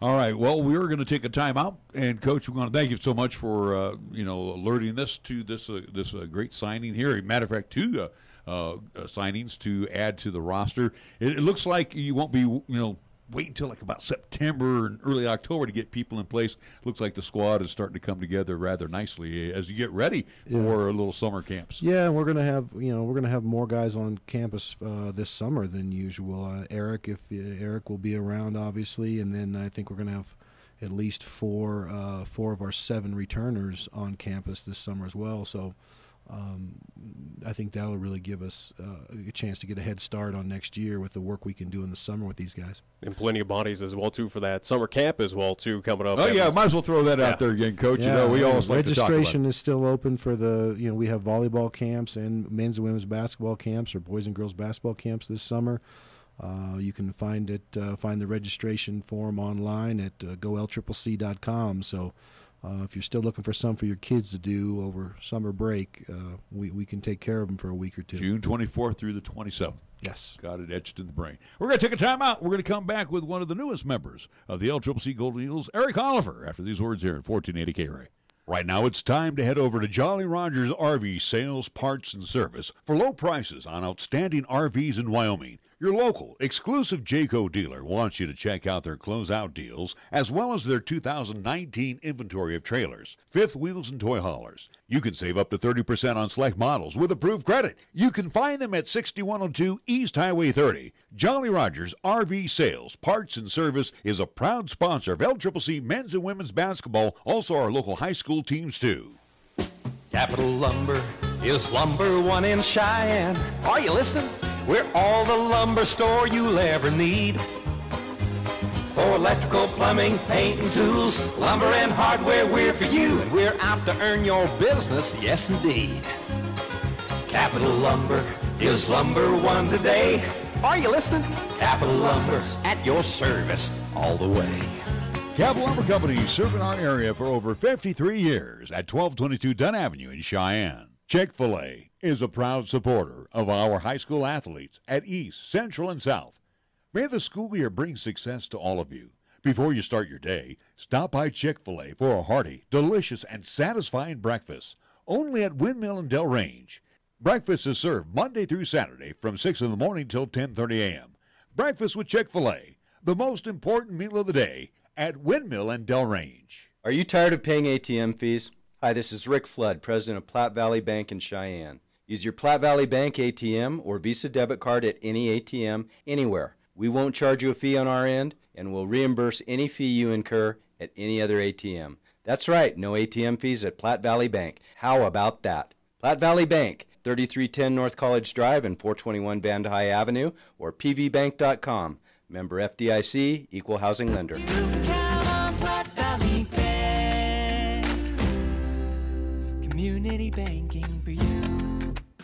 All right. Well, we are going to take a time out, and Coach, we want to thank you so much for alerting us to this great signing here. Matter of fact, two signings to add to the roster. It looks like you won't be wait until like about September and early October to get people in place. Looks like the squad is starting to come together rather nicely as you get ready for little summer camps. Yeah, and we're gonna have more guys on campus this summer than usual. Eric will be around, obviously, and then I think we're gonna have at least four of our 7 returners on campus this summer as well. So I think that'll really give us a chance to get a head start on next year with the work we can do in the summer with these guys. And plenty of bodies as well, too, for that summer camp as well, too, coming up. Oh, yeah, might as well throw that out there again, Coach. Yeah, we always like to talk about it. Registration is still open for we have volleyball camps and men's and women's basketball camps, or boys and girls basketball camps this summer. You can find the registration form online at golccc.com. So if you're still looking for something for your kids to do over summer break, we can take care of them for a week or two. June 24th through the 27th. Yes. Got it etched in the brain. We're going to take a time out. We're going to come back with one of the newest members of the LCCC Golden Eagles, Eric Oliver, after these words here at 1480 KRAE. Right now, it's time to head over to Jolly Rogers RV Sales, Parts, and Service for low prices on outstanding RVs in Wyoming. Your local, exclusive Jayco dealer wants you to check out their closeout deals, as well as their 2019 inventory of trailers, fifth wheels, and toy haulers. You can save up to 30% on select models with approved credit. You can find them at 6102 East Highway 30. Jolly Rogers RV Sales, Parts, and Service is a proud sponsor of LCCC men's and women's basketball, also our local high school teams, too. Capital Lumber is number one in Cheyenne. Are you listening? We're all the lumber store you'll ever need. For electrical, plumbing, paint, and tools, lumber and hardware, we're for you. And we're out to earn your business, yes indeed. Capital Lumber is number one today. Are you listening? Capital Lumber's at your service all the way. Capital Lumber Company, serving our area for over 53 years at 1222 Dunn Avenue in Cheyenne. Chick-fil-A is a proud supporter of our high school athletes at East, Central, and South. May the school year bring success to all of you. Before you start your day, stop by Chick-fil-A for a hearty, delicious, and satisfying breakfast. Only at Windmill and Del Range. Breakfast is served Monday through Saturday from 6 in the morning till 10:30 a.m. Breakfast with Chick-fil-A, the most important meal of the day at Windmill and Del Range. Are you tired of paying ATM fees? Hi, this is Rick Flood, president of Platte Valley Bank in Cheyenne. Use your Platte Valley Bank ATM or Visa debit card at any ATM anywhere. We won't charge you a fee on our end, and we'll reimburse any fee you incur at any other ATM. That's right, no ATM fees at Platte Valley Bank. How about that? Platte Valley Bank, 3310 North College Drive and 421 Bandahigh Avenue, or pvbank.com. Member FDIC, Equal Housing Lender. Community banking for you.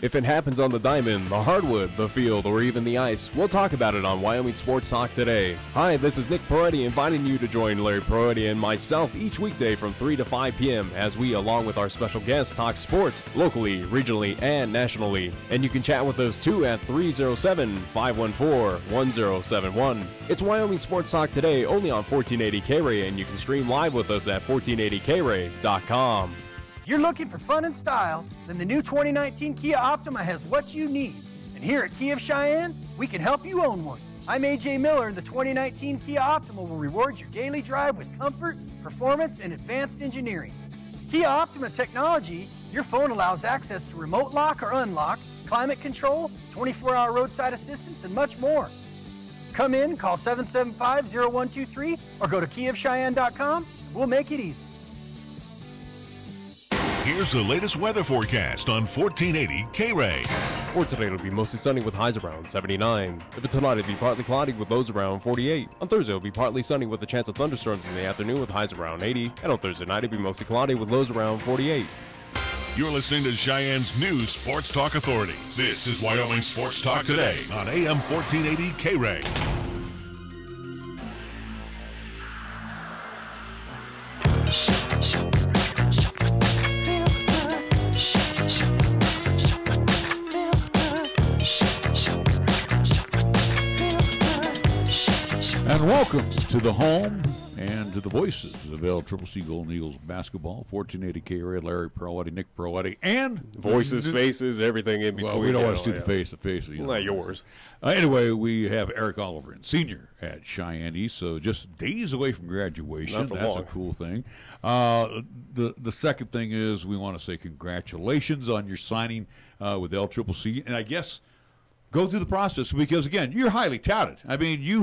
If it happens on the diamond, the hardwood, the field, or even the ice, we'll talk about it on Wyoming Sports Talk today. Hi, this is Nick Peretti inviting you to join Larry Peretti and myself each weekday from 3 to 5 p.m. as we, along with our special guests, talk sports locally, regionally, and nationally. And you can chat with us too at 307-514-1071. It's Wyoming Sports Talk today only on 1480 KRAE, and you can stream live with us at 1480KRAE.com. You're looking for fun and style, then the new 2019 Kia Optima has what you need. And here at Kia of Cheyenne, we can help you own one. I'm AJ Miller, and the 2019 Kia Optima will reward your daily drive with comfort, performance, and advanced engineering. Kia Optima technology, your phone allows access to remote lock or unlock, climate control, 24-hour roadside assistance, and much more. Come in, call 775-0123, or go to KiaofCheyenne.com. We'll make it easy. Here's the latest weather forecast on 1480 KRAE. For today, it'll be mostly sunny with highs around 79. For tonight, it'll be partly cloudy with lows around 48. On Thursday, it'll be partly sunny with a chance of thunderstorms in the afternoon with highs around 80. And on Thursday night, it'll be mostly cloudy with lows around 48. You're listening to Cheyenne's new Sports Talk Authority. This is Wyoming Sports Talk Today on AM 1480 KRAE. And welcome to the home and to the voices of LCCC Golden Eagles basketball. 1480 KRAE, Larry Peroletti, Nick Peroletti, and voices, faces, everything in between. Well, we don't want to see the faces. You know. Not yours. Anyway, we have Eric Oliver, senior at Cheyenne East, so just days away from graduation. Not for That's long. a cool thing. The second thing is we want to say congratulations on your signing with LCCC, and I guess go through the process because, again, you're highly touted. I mean, you're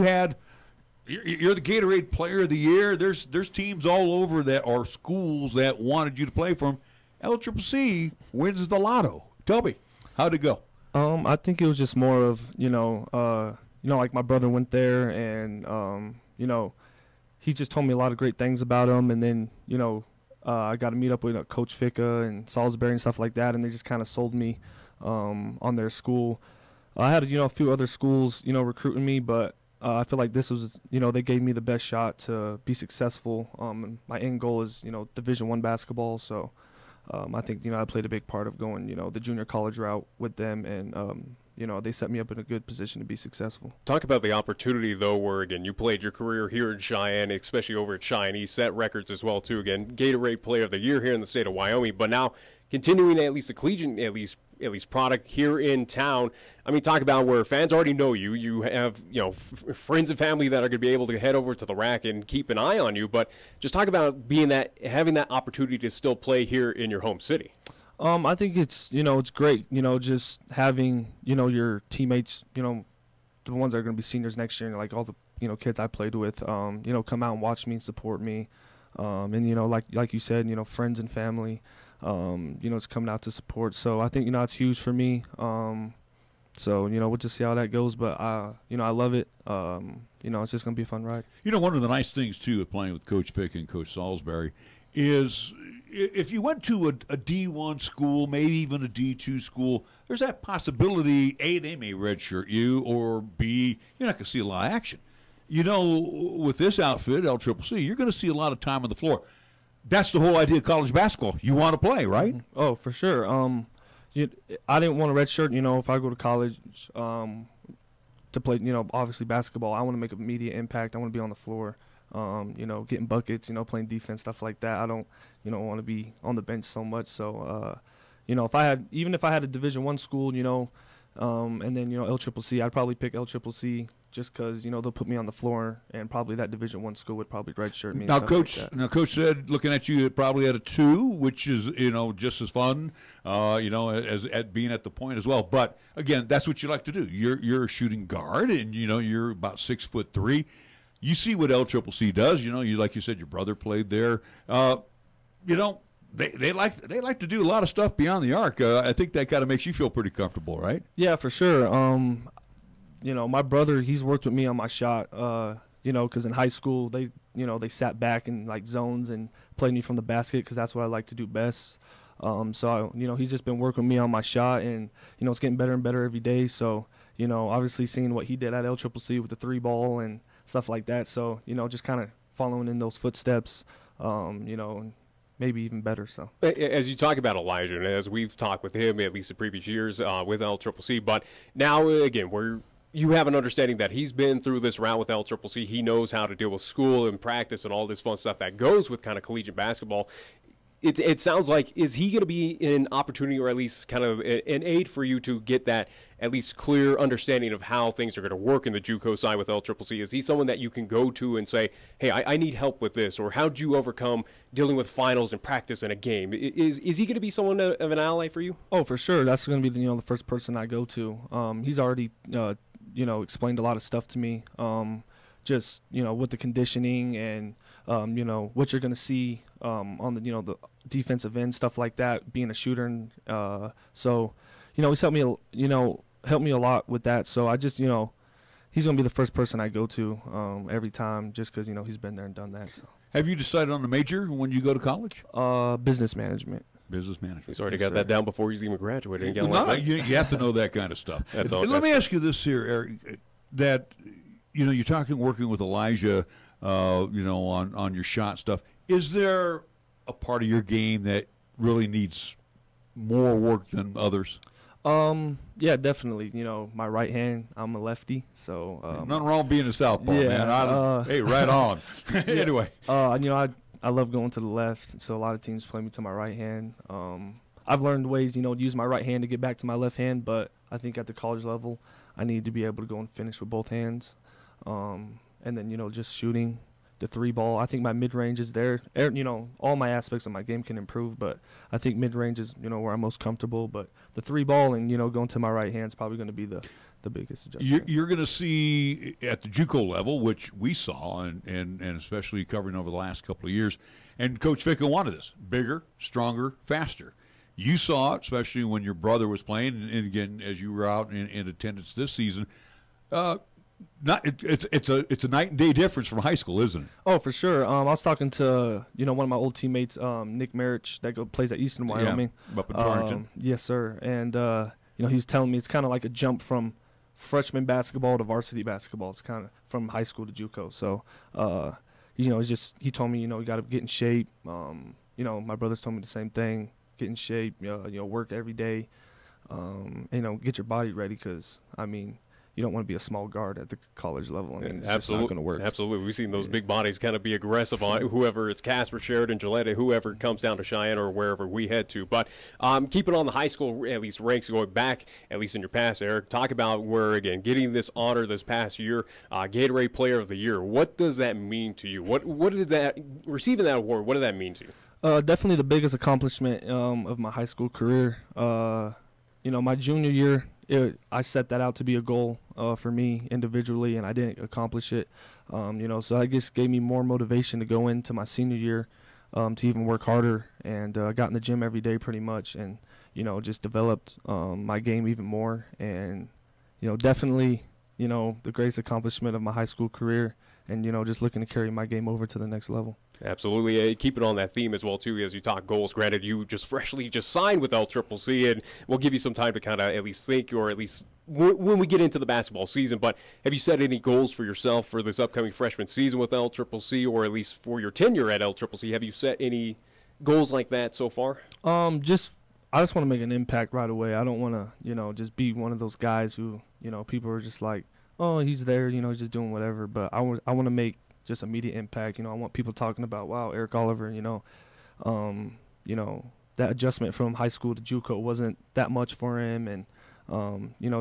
the Gatorade Player of the Year. There's teams all over that are schools that wanted you to play for them. LCCC wins the lotto. Tell me, how'd it go? I think it was just more of like my brother went there and he just told me a lot of great things about him, and then I got to meet up with Coach Ficca and Salisbury and stuff like that, and they just kind of sold me on their school. I had a few other schools recruiting me, but I feel like this was, they gave me the best shot to be successful. And my end goal is, Division I basketball. So I think, I played a big part of going, the junior college route with them. And, they set me up in a good position to be successful. Talk about the opportunity, though, where, again, you played your career here in Cheyenne, especially over at Cheyenne East, set records as well, too. Again, Gatorade Player of the Year here in the state of Wyoming, but now continuing at least the collegiate, at least product here in town. I mean, talk about where fans already know you. You have, friends and family that are going to be able to head over to the rack and keep an eye on you. But just talk about having that opportunity to still play here in your home city. I think it's, it's great, just having, your teammates, the ones that are going to be seniors next year, and like all the, kids I played with, come out and watch me and support me. And, like you said, friends and family, it's coming out to support. So I think, it's huge for me. So, we'll just see how that goes. But, I love it. It's just going to be a fun ride. One of the nice things, too, of playing with Coach Fick and Coach Salisbury is if you went to a D1 school, maybe even a D2 school, there's that possibility, A, they may redshirt you, or B, you're not going to see a lot of action. With this outfit, LCCC, you're going to see a lot of time on the floor. That's the whole idea of college basketball. You want to play, right? Oh, for sure. I didn't want to redshirt, if I go to college to play, obviously basketball. I want to make an immediate impact. I want to be on the floor, getting buckets, playing defense, stuff like that. I don't, want to be on the bench so much. So, if I had a Division I school, and then, LCCC, I'd probably pick LCCC just because, they'll put me on the floor, and probably that Division I school would probably redshirt me. Now, Coach said, looking at you, probably at a 2, which is, just as fun, as at being at the point as well. But, again, that's what you like to do. You're a shooting guard, and, you're about 6'3". You see what LCCC does. Like you said, your brother played there. They like to do a lot of stuff beyond the arc. I think that kind of makes you feel pretty comfortable, right? Yeah, for sure. My brother, he's worked with me on my shot. Because in high school they sat back in like zones and played me from the basket because that's what I like to do best. So he's just been working with me on my shot, and it's getting better and better every day. So obviously seeing what he did at LCCC with the 3-ball and stuff like that. So just kind of following in those footsteps. Maybe even better. So as you talk about Elijah, and as we've talked with him at least the previous years with LCCC, but now again you have an understanding that he's been through this route with LCCC. He knows how to deal with school and practice and all this fun stuff that goes with kind of collegiate basketball. it sounds like, is he going to be an opportunity or at least kind of an aid for you to get that at least clear understanding of how things are going to work in the JUCO side with LCCC? Is he someone that you can go to and say, hey, I need help with this, or how'd you overcome dealing with finals and practice in a game? Is he going to be someone of an ally for you? Oh, for sure. That's going to be the first person I go to. He's already explained a lot of stuff to me. Just with the conditioning and what you're going to see on the defensive end, stuff like that, being a shooter, and so he's helped me a lot with that. So I just he's going to be the first person I go to every time, just because he's been there and done that. So. Have you decided on the major when you go to college? Business management. Business management. He's already got that down before he's even graduated. You have to know that kind of stuff. That's all. Let me ask you this here, Eric, that you're working with Elijah, on your shot stuff. Is there a part of your game that really needs more work than others? Yeah, definitely. My right hand, I'm a lefty, so nothing wrong with being a southpaw, man. Hey, right on. Anyway, I love going to the left, so a lot of teams play me to my right hand. I've learned ways, to use my right hand to get back to my left hand, but I think at the college level, I need to be able to go and finish with both hands. And then, just shooting the 3-ball. I think my mid-range is there. All my aspects of my game can improve, but I think mid-range is, where I'm most comfortable. But the 3-ball and, going to my right hand is probably going to be the biggest adjustment. You're going to see at the JUCO level, which we saw, and especially covering over the last couple of years, and Coach Ficca wanted this, bigger, stronger, faster. You saw it, especially when your brother was playing, and again, as you were out in attendance this season. It's a night and day difference from high school, isn't it? Oh, for sure. I was talking to one of my old teammates, Nick Marich, that plays at Eastern Wyoming. Yeah, up in Torrington. Yes, sir. And he was telling me it's kind of like a jump from freshman basketball to varsity basketball. It's kind of from high school to JUCO. So, he told me, you got to get in shape. My brothers told me the same thing. Get in shape. Work every day. Get your body ready, because you don't want to be a small guard at the college level. It's just not going to work. Absolutely. We've seen those big bodies kind of be aggressive on whoever it's Casper, Sheridan, Gillette, whoever comes down to Cheyenne or wherever we head to. But keeping on the high school, at least ranks, going back, at least in your past, Eric, talk about where, again, getting this honor this past year, Gatorade Player of the Year. What does that mean to you? What did that, receiving that award, what did that mean to you? Definitely the biggest accomplishment of my high school career. My junior year, I set that out to be a goal for me individually, and I didn't accomplish it. So I guess gave me more motivation to go into my senior year to even work harder, and got in the gym every day pretty much, and just developed my game even more. And definitely the greatest accomplishment of my high school career, and just looking to carry my game over to the next level. Absolutely. Keep it on that theme as well, too, as you talk goals. Granted, you just freshly signed with LCCC, and we'll give you some time to kind of at least think, or at least when we get into the basketball season. But have you set any goals for yourself for this upcoming freshman season with LCCC, or at least for your tenure at LCCC? Have you set any goals like that so far? I just want to make an impact right away. I don't want to, just be one of those guys who, people are just like, oh, he's there, he's just doing whatever. But I want to make just immediate impact. I want people talking about, wow, Eric Oliver, that adjustment from high school to JUCO wasn't that much for him, and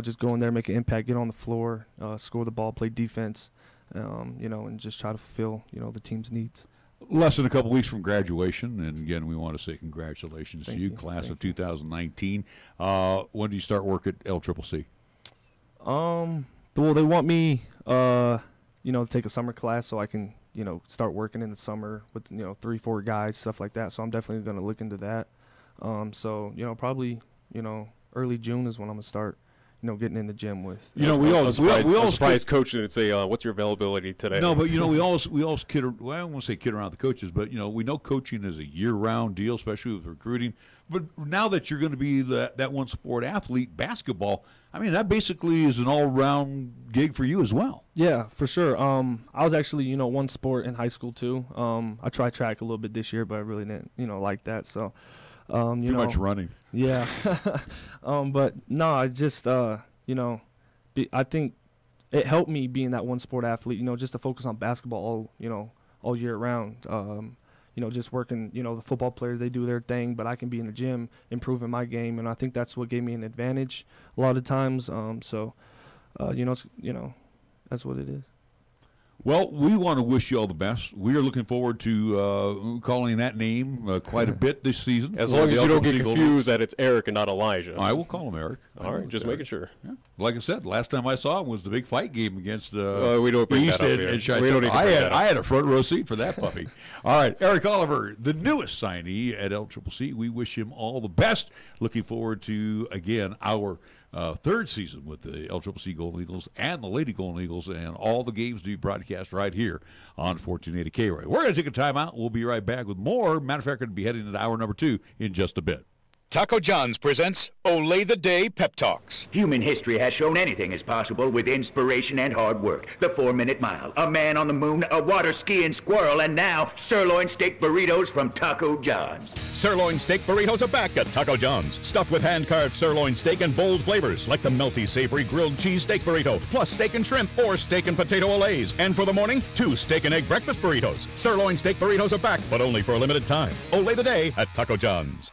just go in there, make an impact, get on the floor, score the ball, play defense, and just try to fulfill the team's needs. Less than a couple weeks from graduation, and again, we want to say congratulations to you, class of 2019. When do you start work at LCCC? Well, they want me to take a summer class so I can, start working in the summer with, 3-4 guys, stuff like that. So I'm definitely going to look into that. So, probably, early June is when I'm going to start, getting in the gym with. We all surprised coach and say, what's your availability today? No, but, we always kid, well, I don't want to say kid around the coaches, but, we know coaching is a year-round deal, especially with recruiting. But now that you're going to be that one sport athlete, basketball, that basically is an all-round gig for you as well. Yeah, for sure. I was actually, one sport in high school too. I tried track a little bit this year, but I really didn't, like that. So, Too much running. Yeah. But no, I just, I think it helped me being that one sport athlete, just to focus on basketball all year round. just working, the football players, they do their thing, but I can be in the gym improving my game, and I think that's what gave me an advantage a lot of times. That's what it is. Well, we want to wish you all the best. We are looking forward to calling that name quite a bit this season. As long as you don't get confused that it's Eric and not Elijah. I will call him Eric. All right, just making sure. Yeah. Like I said, last time I saw him was the big fight game against we don't bring East that up and here. We don't need to bring that up. I had a front row seat for that puppy. All right, Eric Oliver, the newest signee at LCCC. We wish him all the best. Looking forward to, again, our third season with the LCCC Golden Eagles and the Lady Golden Eagles, and all the games to be broadcast right here on 1480 KRAE. We're going to take a timeout. We'll be right back with more. Matter of fact, we're going to be heading into hour number 2 in just a bit. Taco John's presents Olay the Day Pep Talks. Human history has shown anything is possible with inspiration and hard work. The 4-minute mile, a man on the moon, a water skiing squirrel, and now sirloin steak burritos from Taco John's. Sirloin steak burritos are back at Taco John's. Stuffed with hand-carved sirloin steak and bold flavors like the melty, savory grilled cheese steak burrito, plus steak and shrimp or steak and potato olays. And for the morning, 2 steak and egg breakfast burritos. Sirloin steak burritos are back, but only for a limited time. Olay the Day at Taco John's.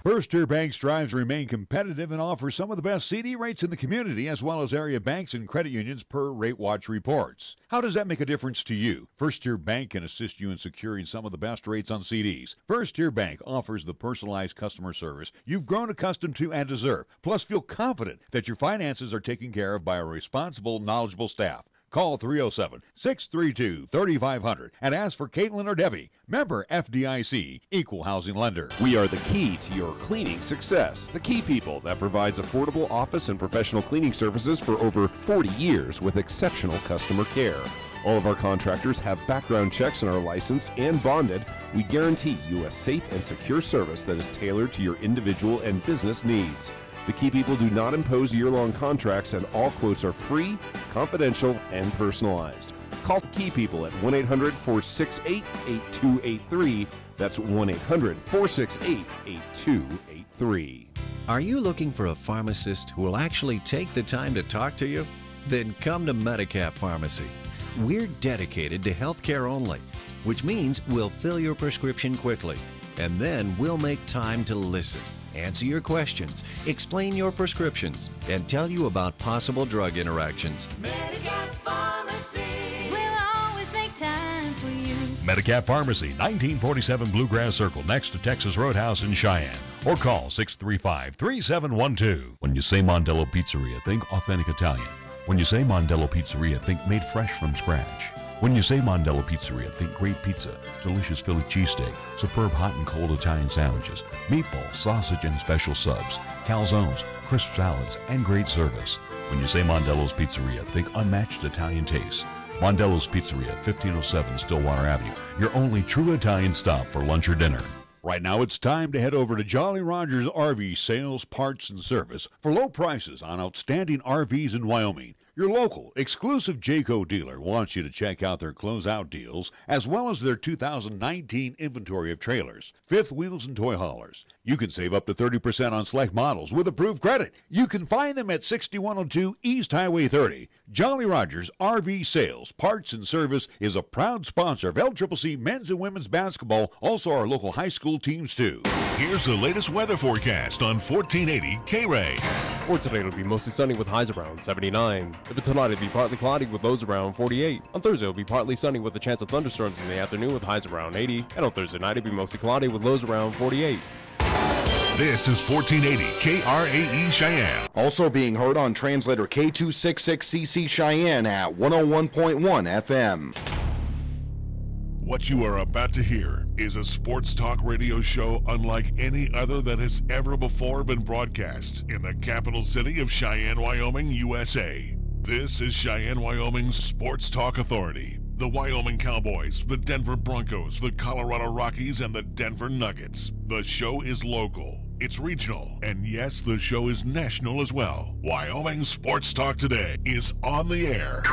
First Tier Bank strives to remain competitive and offers some of the best CD rates in the community, as well as area banks and credit unions per Rate Watch reports. How does that make a difference to you? First Tier Bank can assist you in securing some of the best rates on CDs. First Tier Bank offers the personalized customer service you've grown accustomed to and deserve. Plus, feel confident that your finances are taken care of by a responsible, knowledgeable staff. Call 307-632-3500 and ask for Caitlin or Debbie. Member FDIC, Equal Housing Lender. We are the key to your cleaning success. The Key People that provides affordable office and professional cleaning services for over 40 years with exceptional customer care. All of our contractors have background checks and are licensed and bonded. We guarantee you a safe and secure service that is tailored to your individual and business needs. The Key People do not impose year-long contracts, and all quotes are free, confidential, and personalized. Call the Key People at 1-800-468-8283. That's 1-800-468-8283. Are you looking for a pharmacist who will actually take the time to talk to you? Then come to Medicap Pharmacy. We're dedicated to healthcare only, which means we'll fill your prescription quickly, and then we'll make time to listen, answer your questions, explain your prescriptions, and tell you about possible drug interactions. Medicap Pharmacy will always make time for you. Medicap Pharmacy, 1947 Bluegrass Circle, next to Texas Roadhouse in Cheyenne. Or call 635-3712. When you say Mondello Pizzeria, think authentic Italian. When you say Mondello Pizzeria, think made fresh from scratch. When you say Mondello Pizzeria, think great pizza, delicious Philly cheesesteak, superb hot and cold Italian sandwiches, meatballs, sausage, and special subs, calzones, crisp salads, and great service. When you say Mondello's Pizzeria, think unmatched Italian taste. Mondello's Pizzeria, 1507 Stillwater Avenue, your only true Italian stop for lunch or dinner. Right now, it's time to head over to Jolly Roger's RV Sales, Parts, and Service for low prices on outstanding RVs in Wyoming. Your local, exclusive Jayco dealer wants you to check out their closeout deals, as well as their 2019 inventory of trailers, fifth wheels, and toy haulers. You can save up to 30% on select models with approved credit. You can find them at 6102 East Highway 30. Jolly Roger's RV Sales, Parts, and Service is a proud sponsor of LCCC men's and women's basketball, also our local high school teams too. Here's the latest weather forecast on 1480 KRAE. For today, it'll be mostly sunny with highs around 79. For tonight, it'll be partly cloudy with lows around 48. On Thursday, it'll be partly sunny with a chance of thunderstorms in the afternoon with highs around 80. And on Thursday night, it'll be mostly cloudy with lows around 48. This is 1480 KRAE Cheyenne. Also being heard on translator K266CC Cheyenne at 101.1 FM. What you are about to hear is a sports talk radio show unlike any other that has ever before been broadcast in the capital city of Cheyenne, Wyoming, USA. This is Cheyenne, Wyoming's Sports Talk Authority. The Wyoming Cowboys, the Denver Broncos, the Colorado Rockies, and the Denver Nuggets. The show is local, it's regional, and yes, the show is national as well. Wyoming Sports Talk Today is on the air.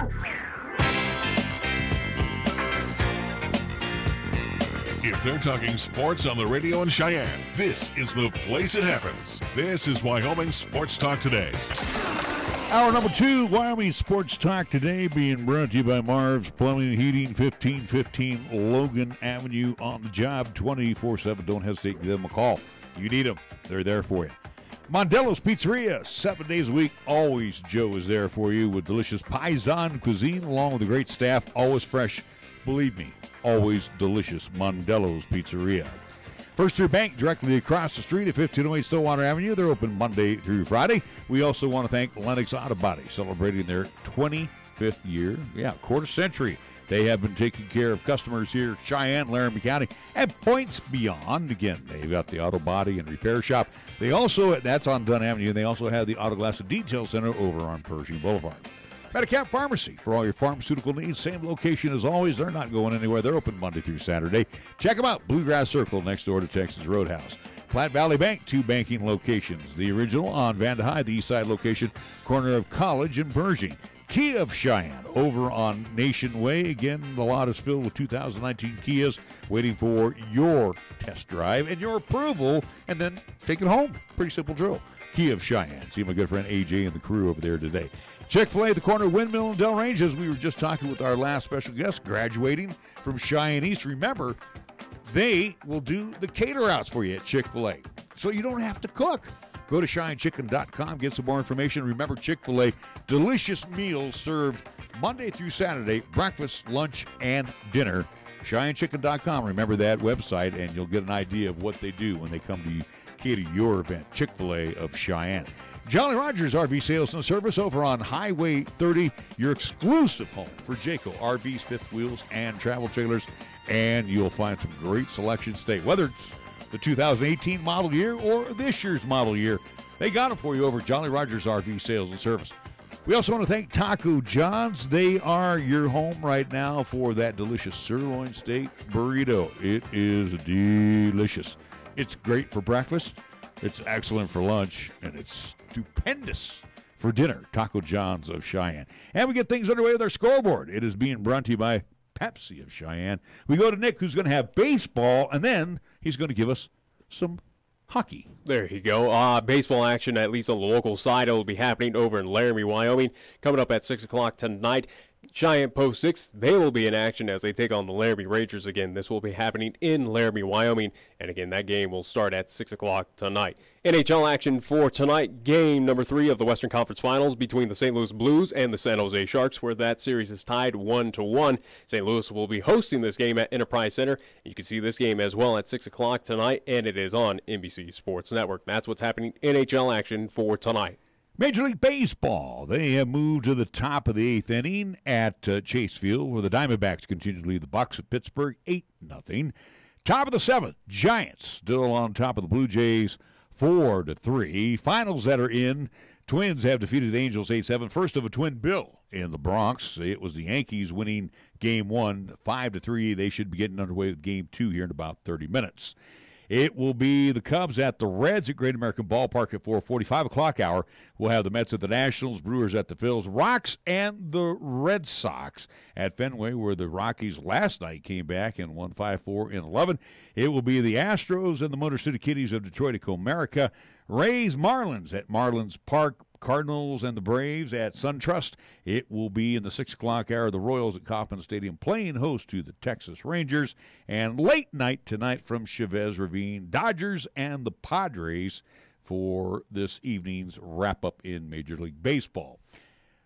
If they're talking sports on the radio in Cheyenne, this is the place it happens. This is Wyoming Sports Talk Today. Hour number 2, Wyoming Sports Talk today being brought to you by Marv's Plumbing and Heating, 1515 Logan Avenue, on the job 24/7. Don't hesitate to give them a call. You need them. They're there for you. Mondello's Pizzeria, 7 days a week. Always Joe is there for you with delicious Paisan cuisine along with a great staff. Always fresh. Believe me, always delicious. Mondello's Pizzeria. First Year Bank, directly across the street at 1508 Stillwater Avenue. They're open Monday through Friday. We also want to thank Lennox Auto Body, celebrating their 25th year. Yeah, quarter century. They have been taking care of customers here in Cheyenne, Laramie County, and points beyond. Again, they've got the auto body and repair shop. They also, that's on Dunn Avenue, and they also have the Auto Glass and Detail Center over on Pershing Boulevard. Medicap Pharmacy, for all your pharmaceutical needs. Same location as always. They're not going anywhere. They're open Monday through Saturday. Check them out. Bluegrass Circle next door to Texas Roadhouse. Platte Valley Bank, 2 banking locations. The original on Vandehigh, the east side location, corner of College and Pershing. Kia of Cheyenne over on Nation Way. Again, the lot is filled with 2019 Kias waiting for your test drive and your approval, and then take it home. Pretty simple drill. Kia of Cheyenne. See my good friend AJ and the crew over there today. Chick-fil-A, the corner of Windmill and Del Range, as we were just talking with our last special guest, graduating from Cheyenne East. Remember, they will do the cater-outs for you at Chick-fil-A, so you don't have to cook. Go to CheyenneChicken.com, get some more information. Remember, Chick-fil-A, delicious meals served Monday through Saturday, breakfast, lunch, and dinner. CheyenneChicken.com, remember that website, and you'll get an idea of what they do when they come to cater your event. Chick-fil-A of Cheyenne. Jolly Rogers RV Sales and Service over on Highway 30, your exclusive home for Jayco RVs, fifth wheels, and travel trailers. And you'll find some great selections today, whether it's the 2018 model year or this year's model year. They got it for you over at Jolly Rogers RV Sales and Service. We also want to thank Taco John's. They are your home right now for that delicious sirloin steak burrito. It is delicious. It's great for breakfast. It's excellent for lunch, and it's stupendous for dinner. Taco John's of Cheyenne. And we get things underway with our scoreboard. It is being brought to you by Pepsi of Cheyenne. We go to Nick, who's going to have baseball, and then he's going to give us some hockey. There you go. Baseball action, at least on the local side. It will be happening over in Laramie, Wyoming, coming up at 6 o'clock tonight. Cheyenne Post 6, they will be in action as they take on the Laramie Rangers again. This will be happening in Laramie, Wyoming. And again, that game will start at 6 o'clock tonight. NHL action for tonight, game number 3 of the Western Conference Finals between the St. Louis Blues and the San Jose Sharks, where that series is tied 1-1. St. Louis will be hosting this game at Enterprise Center. You can see this game as well at 6 o'clock tonight, and it is on NBC Sports Network. That's what's happening NHL action for tonight. Major League Baseball, they have moved to the top of the 8th inning at Chase Field, where the Diamondbacks continue to lead the Bucks at Pittsburgh 8-0. Top of the 7th, Giants still on top of the Blue Jays 4-3. Finals that are in, Twins have defeated the Angels 8-7. First of a twin bill in the Bronx. It was the Yankees winning Game 1 5-3. They should be getting underway with Game 2 here in about 30 minutes. It will be the Cubs at the Reds at Great American Ballpark at 4:45 o'clock hour. We'll have the Mets at the Nationals, Brewers at the Phils, Rocks and the Red Sox at Fenway, where the Rockies last night came back and won 5-4-11. It will be the Astros and the Motor City Kitties of Detroit at Comerica. Rays, Marlins at Marlins Park. Cardinals and the Braves at SunTrust. It will be in the 6 o'clock hour. The Royals at Kauffman Stadium playing host to the Texas Rangers. And late night tonight from Chavez Ravine, Dodgers and the Padres for this evening's wrap-up in Major League Baseball.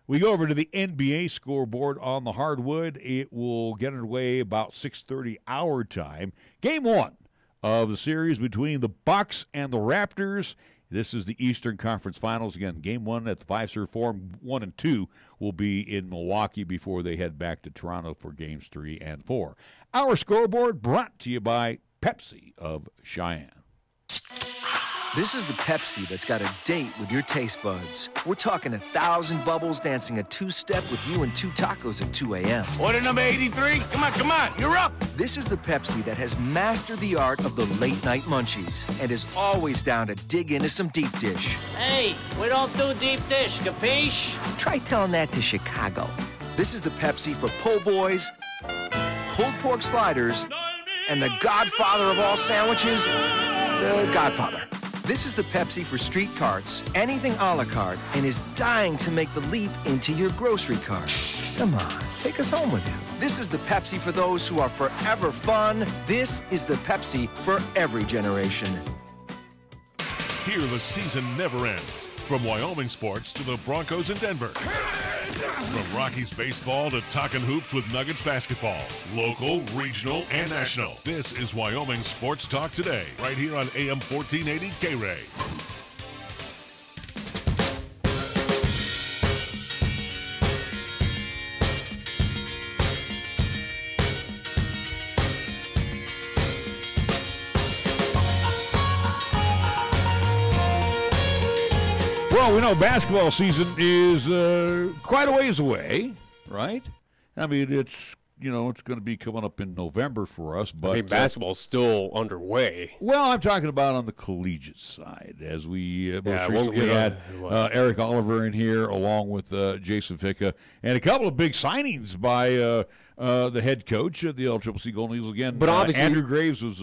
We go over to the NBA scoreboard on the hardwood. It will get underway about 6:30 our time. Game 1 of the series between the Bucks and the Raptors. This is the Eastern Conference Finals. Again, Game 1 at the Fiserv Forum. 1 and 2 will be in Milwaukee before they head back to Toronto for Games 3 and 4. Our scoreboard brought to you by Pepsi of Cheyenne. This is the Pepsi that's got a date with your taste buds. We're talking 1,000 bubbles dancing a two-step with you and 2 tacos at 2 a.m. Order number 83? Come on, you're up! This is the Pepsi that has mastered the art of the late-night munchies and is always down to dig into some deep dish. Hey, we don't do deep dish, capiche? Try telling that to Chicago. This is the Pepsi for po' boys, pulled pork sliders, and the godfather of all sandwiches, the Godfather. This is the Pepsi for street carts, anything a la carte, and is dying to make the leap into your grocery cart. Come on, take us home with you. This is the Pepsi for those who are forever fun. This is the Pepsi for every generation. Here the season never ends. From Wyoming sports to the Broncos in Denver. From Rockies baseball to talking hoops with Nuggets basketball. Local, regional, and national. This is Wyoming Sports Talk Today, right here on AM 1480 KRAE. Well, we know basketball season is quite a ways away, right? I mean, it's going to be coming up in November for us. But I mean, basketball's still underway. Well, I'm talking about on the collegiate side, as we most recently had Eric Oliver in here, along with Jason Ficca, and a couple of big signings by the head coach of the LCCC Golden Eagles again. But obviously, Andrew Graves was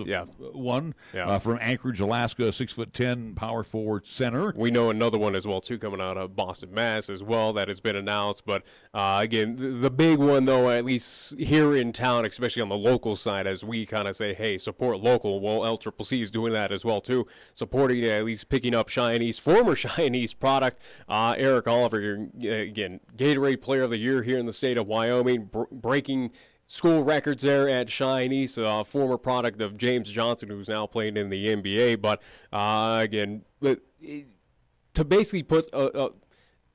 one from Anchorage, Alaska, 6'10" power forward center. We know another one as well too coming out of Boston, Mass. as well that has been announced. But again, the big one though, at least here in town, especially on the local side, as we kind of say, hey, support local. Well, LCCC is doing that as well too, supporting at least picking up Cheyenne East, former Cheyenne East product. Eric Oliver, again, Gatorade Player of the Year here in the state of Wyoming, breaking school records there at Cheyenne East, former product of James Johnson, who's now playing in the NBA. But again, to basically put a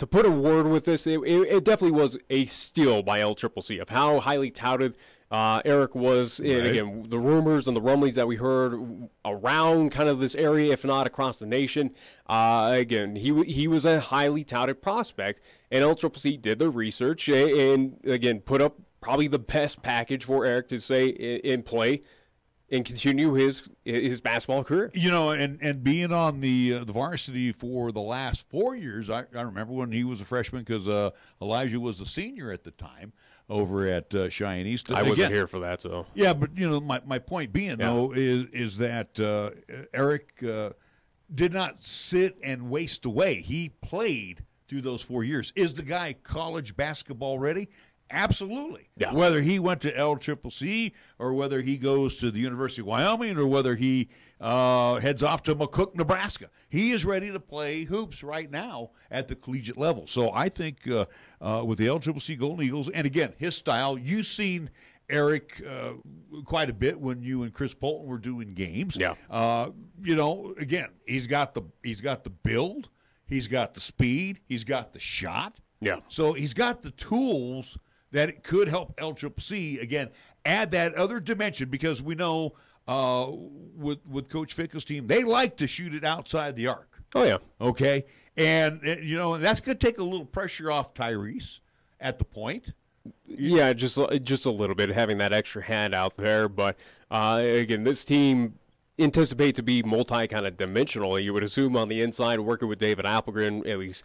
word with this, it definitely was a steal by LCCC of how highly touted Eric was. Right. And again, the rumors and the rumblings that we heard around kind of this area, if not across the nation, again, he was a highly touted prospect, and LCCC did the research and again put up probably the best package for Eric to say in play and continue his basketball career. And being on the varsity for the last 4 years, I remember when he was a freshman because Elijah was a senior at the time over at Cheyenne East. I wasn't here for that, so. Yeah, but, my point being, though, is that Eric did not sit and waste away. He played through those 4 years. Is the guy college basketball ready? Absolutely. Yeah. Whether he went to LCCC or whether he goes to the University of Wyoming or whether he heads off to McCook, Nebraska, he is ready to play hoops right now at the collegiate level. So I think with the LCCC Golden Eagles, and again, his style, you've seen Eric quite a bit when you and Chris Bolton were doing games. Yeah. Again, he's got the build, he's got the speed, he's got the shot. Yeah. So he's got the tools that it could help LCCC, again, add that other dimension, because we know with Coach Ficca's team, they like to shoot it outside the arc. Oh, yeah. Okay? And, that's going to take a little pressure off Tyrese at the point. Yeah, just a little bit, having that extra hand out there. But, again, this team anticipate to be kind of dimensional. You would assume on the inside, working with David Applegren, at least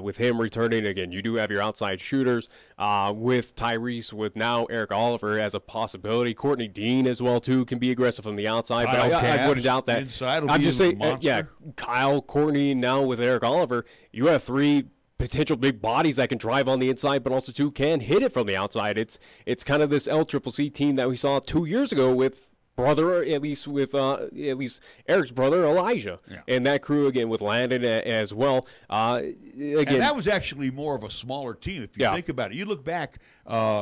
with him returning. Again, you do have your outside shooters with Tyrese, with now Eric Oliver as a possibility. Courtney Dean as well too can be aggressive from the outside, but I wouldn't doubt that. I'm just saying, Kyle, Courtney, now with Eric Oliver, you have three potential big bodies that can drive on the inside, but also too can hit it from the outside. It's kind of this LCCC team that we saw 2 years ago with at least Eric's brother Elijah, and that crew again with Landon as well. Again, and that was actually more of a smaller team if you think about it. You look back,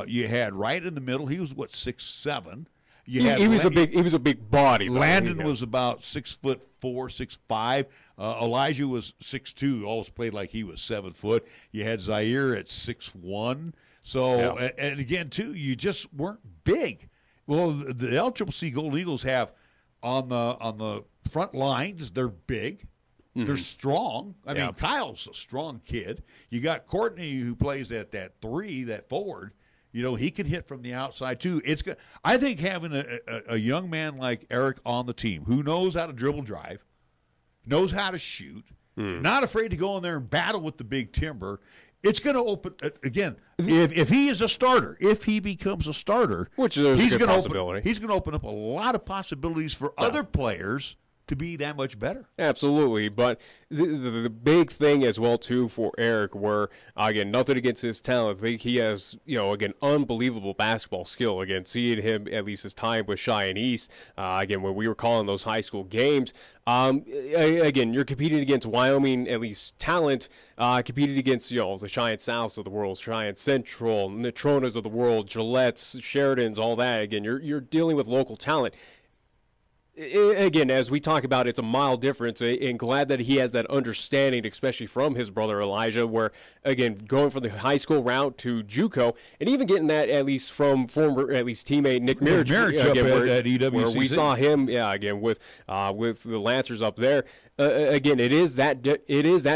you had right in the middle. He was 6'7". He was a big body. Landon was about 6'4", 6'5". Elijah was 6'2", always played like he was 7 foot. You had Zaire at 6'1". So and again too, you just weren't big. Well, the LCCC Golden Eagles have on the front lines, they're big. Mm-hmm. They're strong. I mean, Kyle's a strong kid. You got Courtney who plays at that 3, that forward. He can hit from the outside too. It's good. I think having a young man like Eric on the team who knows how to dribble drive, knows how to shoot, not afraid to go in there and battle with the big timber. It's going to open again. If he is a starter, if he becomes a starter, which is he's going to open up a lot of possibilities for other players to be that much better. Absolutely, but the big thing as well too for Eric, where again, nothing against his talent, I think he has, again, unbelievable basketball skill. Again, seeing him at least his time with Cheyenne East, again, when we were calling those high school games, again, you're competing against Wyoming, at least talent, competing against the Cheyenne Souths of the world, Cheyenne Central, Natronas of the world, Gillette's, Sheridan's, all that. Again, you're dealing with local talent. Again, as we talk about, it's a mild difference, and glad that he has that understanding, especially from his brother Elijah, where, again, going from the high school route to JUCO, and even getting that at least from former, at least teammate Nick Marriage again, at EWCC. where we saw him, again, with the Lancers up there. Again, it is that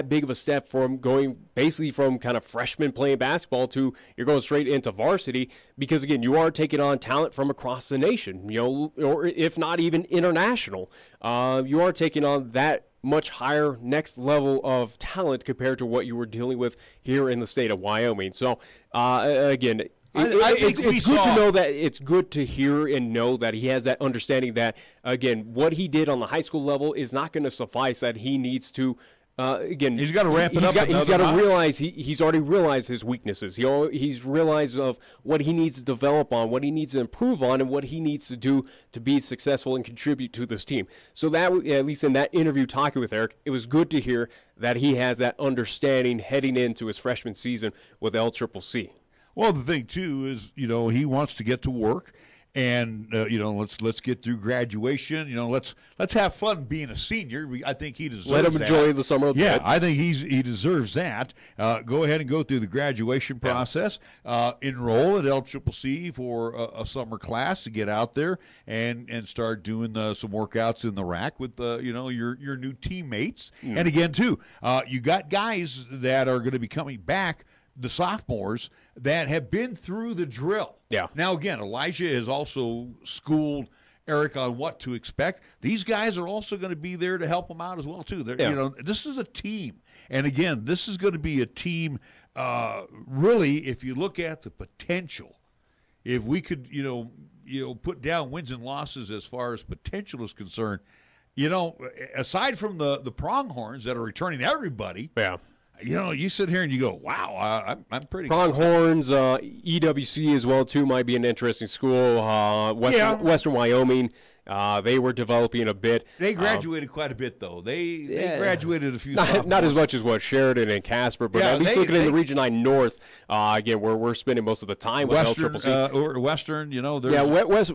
big of a step from going basically from kind of freshman playing basketball to you're going straight into varsity, because again, you are taking on talent from across the nation, or if not even international. You are taking on that much higher next level of talent compared to what you were dealing with here in the state of Wyoming. So again, it's good to know that. It's good to hear and know that he has that understanding that, again, what he did on the high school level is not going to suffice, that he needs to, again, he's got to ramp it up. He's got to realize he's already realized his weaknesses. He's realized of what he needs to develop on, what he needs to improve on, and what he needs to do to be successful and contribute to this team. So that, at least in that interview talking with Eric, it was good to hear that he has that understanding heading into his freshman season with LCCC. Well, the thing too is, he wants to get to work, and let's get through graduation. Let's have fun being a senior. I think he deserves that. Let him enjoy the summer. Yeah, I think he deserves that. Go ahead and go through the graduation process. Enroll at LCCC for a summer class to get out there and start doing some workouts in the rack with your new teammates. Mm. And again, too, you got guys that are going to be coming back, the sophomores, that have been through the drill. Yeah. Now, again, Elijah has also schooled Eric on what to expect. These guys are also going to be there to help him out as well, too. This is a team. And, again, this is going to be a team, really, if you look at the potential, if we could, put down wins and losses as far as potential is concerned, aside from the pronghorns that are returning everybody. Yeah. You sit here and you go, wow, I'm pretty Pronghorns, EWC as well, too, might be an interesting school. Western Wyoming, they were developing a bit. They graduated quite a bit, though. They graduated a few. Not as much as what Sheridan and Casper, but at least looking in the Region 9 North, again, where we're spending most of the time with LCCC. Or Western,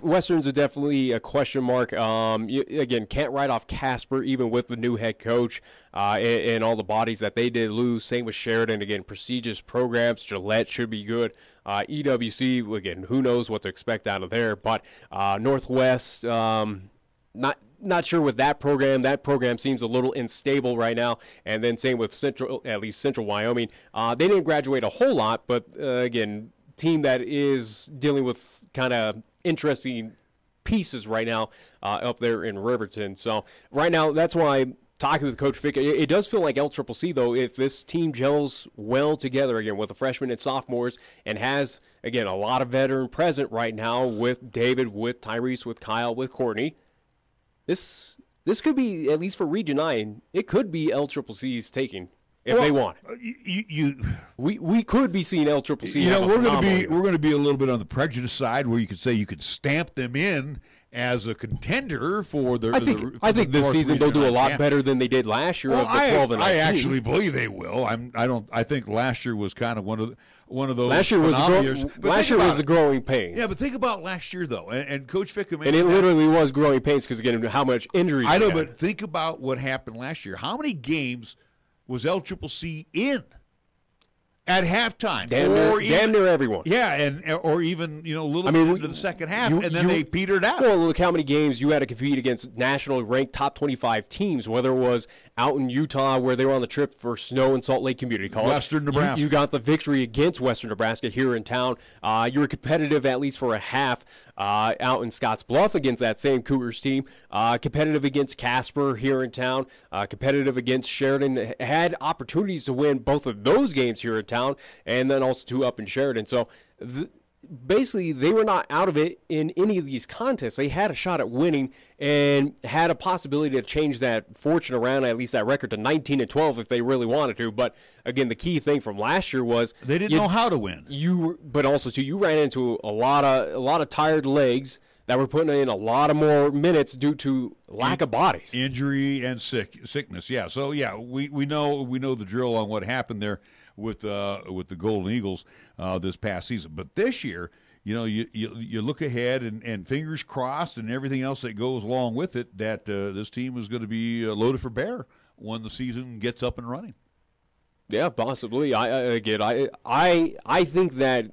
Western's are definitely a question mark. Again, can't write off Casper, even with the new head coach and all the bodies that they did lose. Same with Sheridan. Again, prestigious programs. Gillette should be good. EWC, again, who knows what to expect out of there. But Northwest, not sure with that program. That program seems a little unstable right now. And then same with Central, at least Central Wyoming. They didn't graduate a whole lot, but again, team that is dealing with kind of interesting pieces right now up there in Riverton. So right now, that's why talking with Coach Ficca, it does feel like LCCC, though, if this team gels well together, again, with the freshmen and sophomores, and has, again, a lot of veteran present right now with David, with Tyrese, with Kyle, with Courtney, this could be, at least for Region 9, it could be LCCC's taking if they want. We could be seeing LCCC. We're going to be a little bit on the prejudice side, where you could say you could stamp them in as a contender for the. I think this season they'll do a lot better than they did last year. Of the 12 and 19. I actually believe they will. I think last year was kind of one of those. Last year was the growing pains. Yeah, but think about last year though, and Coach Ficca mentioned. And it literally was growing pains because again, how much injuries. I know, but think about what happened last year. How many games was LCCC in at halftime? Damn near everyone. Yeah, or even a little bit into the second half, and then they petered out. Well, look how many games you had to compete against nationally ranked top 25 teams, whether it was out in Utah where they were on the trip for snow in Salt Lake Community College. Western Nebraska. You got the victory against Western Nebraska here in town. You were competitive at least for a half out in Scotts Bluff against that same Cougars team. Competitive against Casper here in town. Competitive against Sheridan. Had opportunities to win both of those games here in town, and then also two up in Sheridan. So basically they were not out of it in any of these contests. They had a shot at winning and had a possibility to change that fortune around, at least that record, to 19-12 if they really wanted to. But again, the key thing from last year was they didn't know how to win. But also too, you ran into a lot of tired legs that were putting in a lot of more minutes due to lack of bodies, injury and sickness. Yeah, so yeah, we know the drill on what happened there with the Golden Eagles this past season. But this year, you look ahead and fingers crossed and everything else that goes along with it that this team is going to be loaded for bear when the season gets up and running. Yeah, possibly. I think that.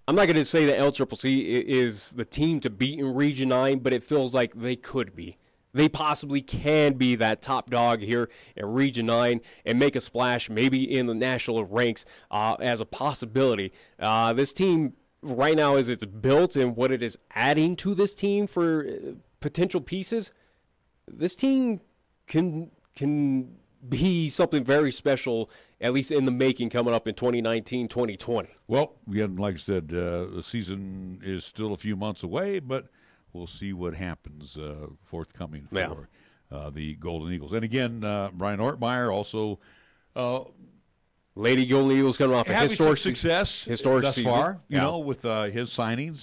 I'm not going to say that LCCC is the team to beat in Region 9, but it feels like they could be. They possibly can be that top dog here in Region 9 and make a splash maybe in the national ranks as a possibility. This team right now, as it's built and what it is adding to this team for potential pieces, this team can be something very special, at least in the making, coming up in 2019, 2020. Well, again, like I said, the season is still a few months away, but we'll see what happens forthcoming for the Golden Eagles. And again, Brian Ortmeyer also Lady Golden Eagles coming off a historic success thus season, far, with his signings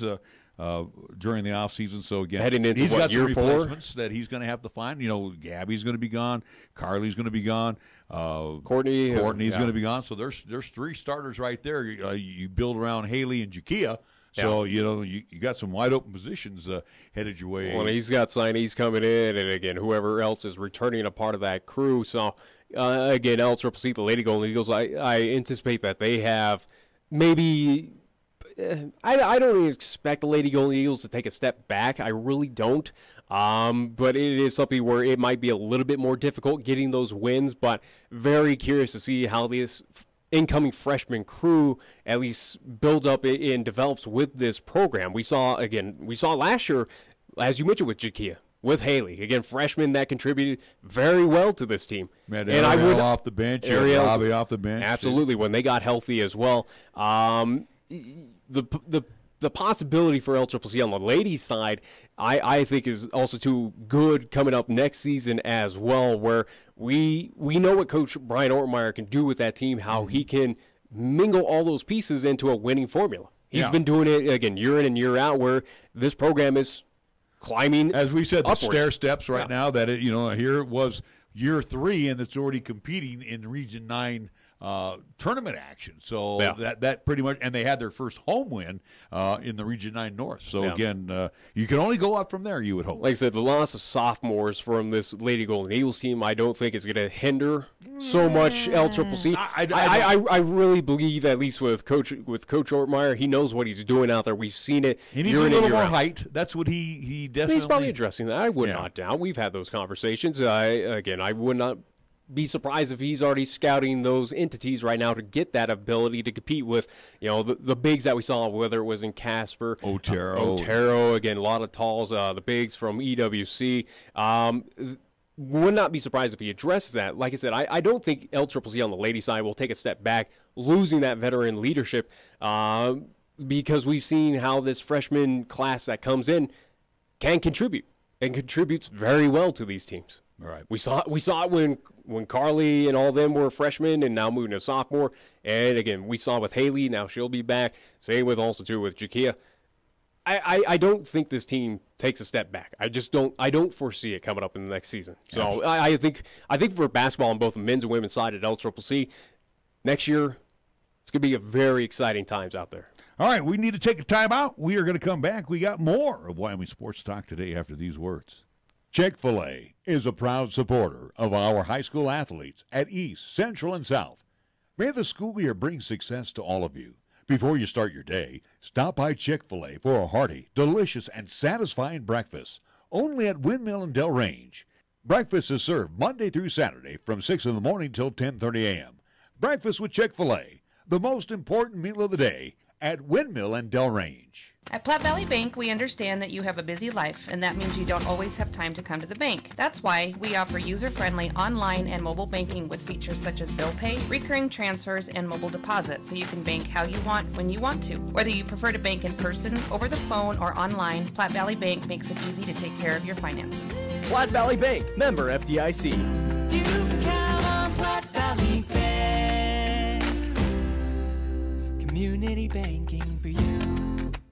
during the offseason. So, again, heading into he's got year some replacements that he's going to have to find. Gabby's going to be gone. Carly's going to be gone. Courtney's going to be gone. So there's three starters right there. You build around Haley and Jakia. So, you got some wide open positions headed your way. Well, he's got signees coming in, and again, whoever else is returning a part of that crew. So, again, LCCC, the Lady Golden Eagles, I anticipate that they have maybe I don't expect the Lady Golden Eagles to take a step back. I really don't. But it is something where it might be a little bit more difficult getting those wins, but very curious to see how this incoming freshman crew at least builds up and develops with this program. We saw last year, as you mentioned, with Jakia, with Haley, again, freshmen that contributed very well to this team. And Ariel off the bench, Robbie off the bench. Absolutely, when they got healthy as well. The possibility for LCCC on the ladies' side, I think, is also too good coming up next season as well, where we know what Coach Brian Ortmeyer can do with that team, how he can mingle all those pieces into a winning formula. He's been doing it, again, year in and year out, where this program is climbing, as we said, upwards. The stair steps right now. That here it was year 3, and it's already competing in Region 9 tournament action. So that pretty much, and they had their first home win in the Region 9 North. So again, you can only go up from there, you would hope. Like I said, the loss of sophomores from this Lady Golden Eagles team, I don't think is going to hinder so much LCCC. I really believe, at least with Coach Ortmeyer, he knows what he's doing out there. We've seen it. He needs a little more height. That's what he definitely. He's probably addressing that. I would not doubt. We've had those conversations. I would not be surprised if he's already scouting those entities right now to get that ability to compete with, the bigs that we saw, whether it was in Casper, Otero, again, a lot of talls, the bigs from EWC. Would not be surprised if he addresses that. Like I said, I don't think LCCC on the ladies' side will take a step back, losing that veteran leadership, because we've seen how this freshman class that comes in can contribute and contributes very well to these teams. All right. We saw it when Carly and all them were freshmen and now moving to sophomore. And again, we saw with Haley, now she'll be back. Same with Jakia. I don't think this team takes a step back. I don't foresee it coming up in the next season. So I think for basketball on both the men's and women's side at LCCC, next year it's going to be a very exciting times out there. All right, we need to take a timeout. We are going to come back. We got more of Wyoming Sports Talk today after these words. Chick-fil-A is a proud supporter of our high school athletes at East, Central, and South. May the school year bring success to all of you. Before you start your day, stop by Chick-fil-A for a hearty, delicious, and satisfying breakfast, only at Windmill and Del Range. Breakfast is served Monday through Saturday from 6 in the morning till 10:30 a.m. Breakfast with Chick-fil-A, the most important meal of the day, at Windmill and Delrange. At Platte Valley Bank, we understand that you have a busy life, and that means you don't always have time to come to the bank. That's why we offer user-friendly online and mobile banking with features such as bill pay, recurring transfers, and mobile deposit, so you can bank how you want when you want to. Whether you prefer to bank in person, over the phone, or online, Platte Valley Bank makes it easy to take care of your finances. Platte Valley Bank, member FDIC. You can count on Platte Valley Bank. Community banking for you.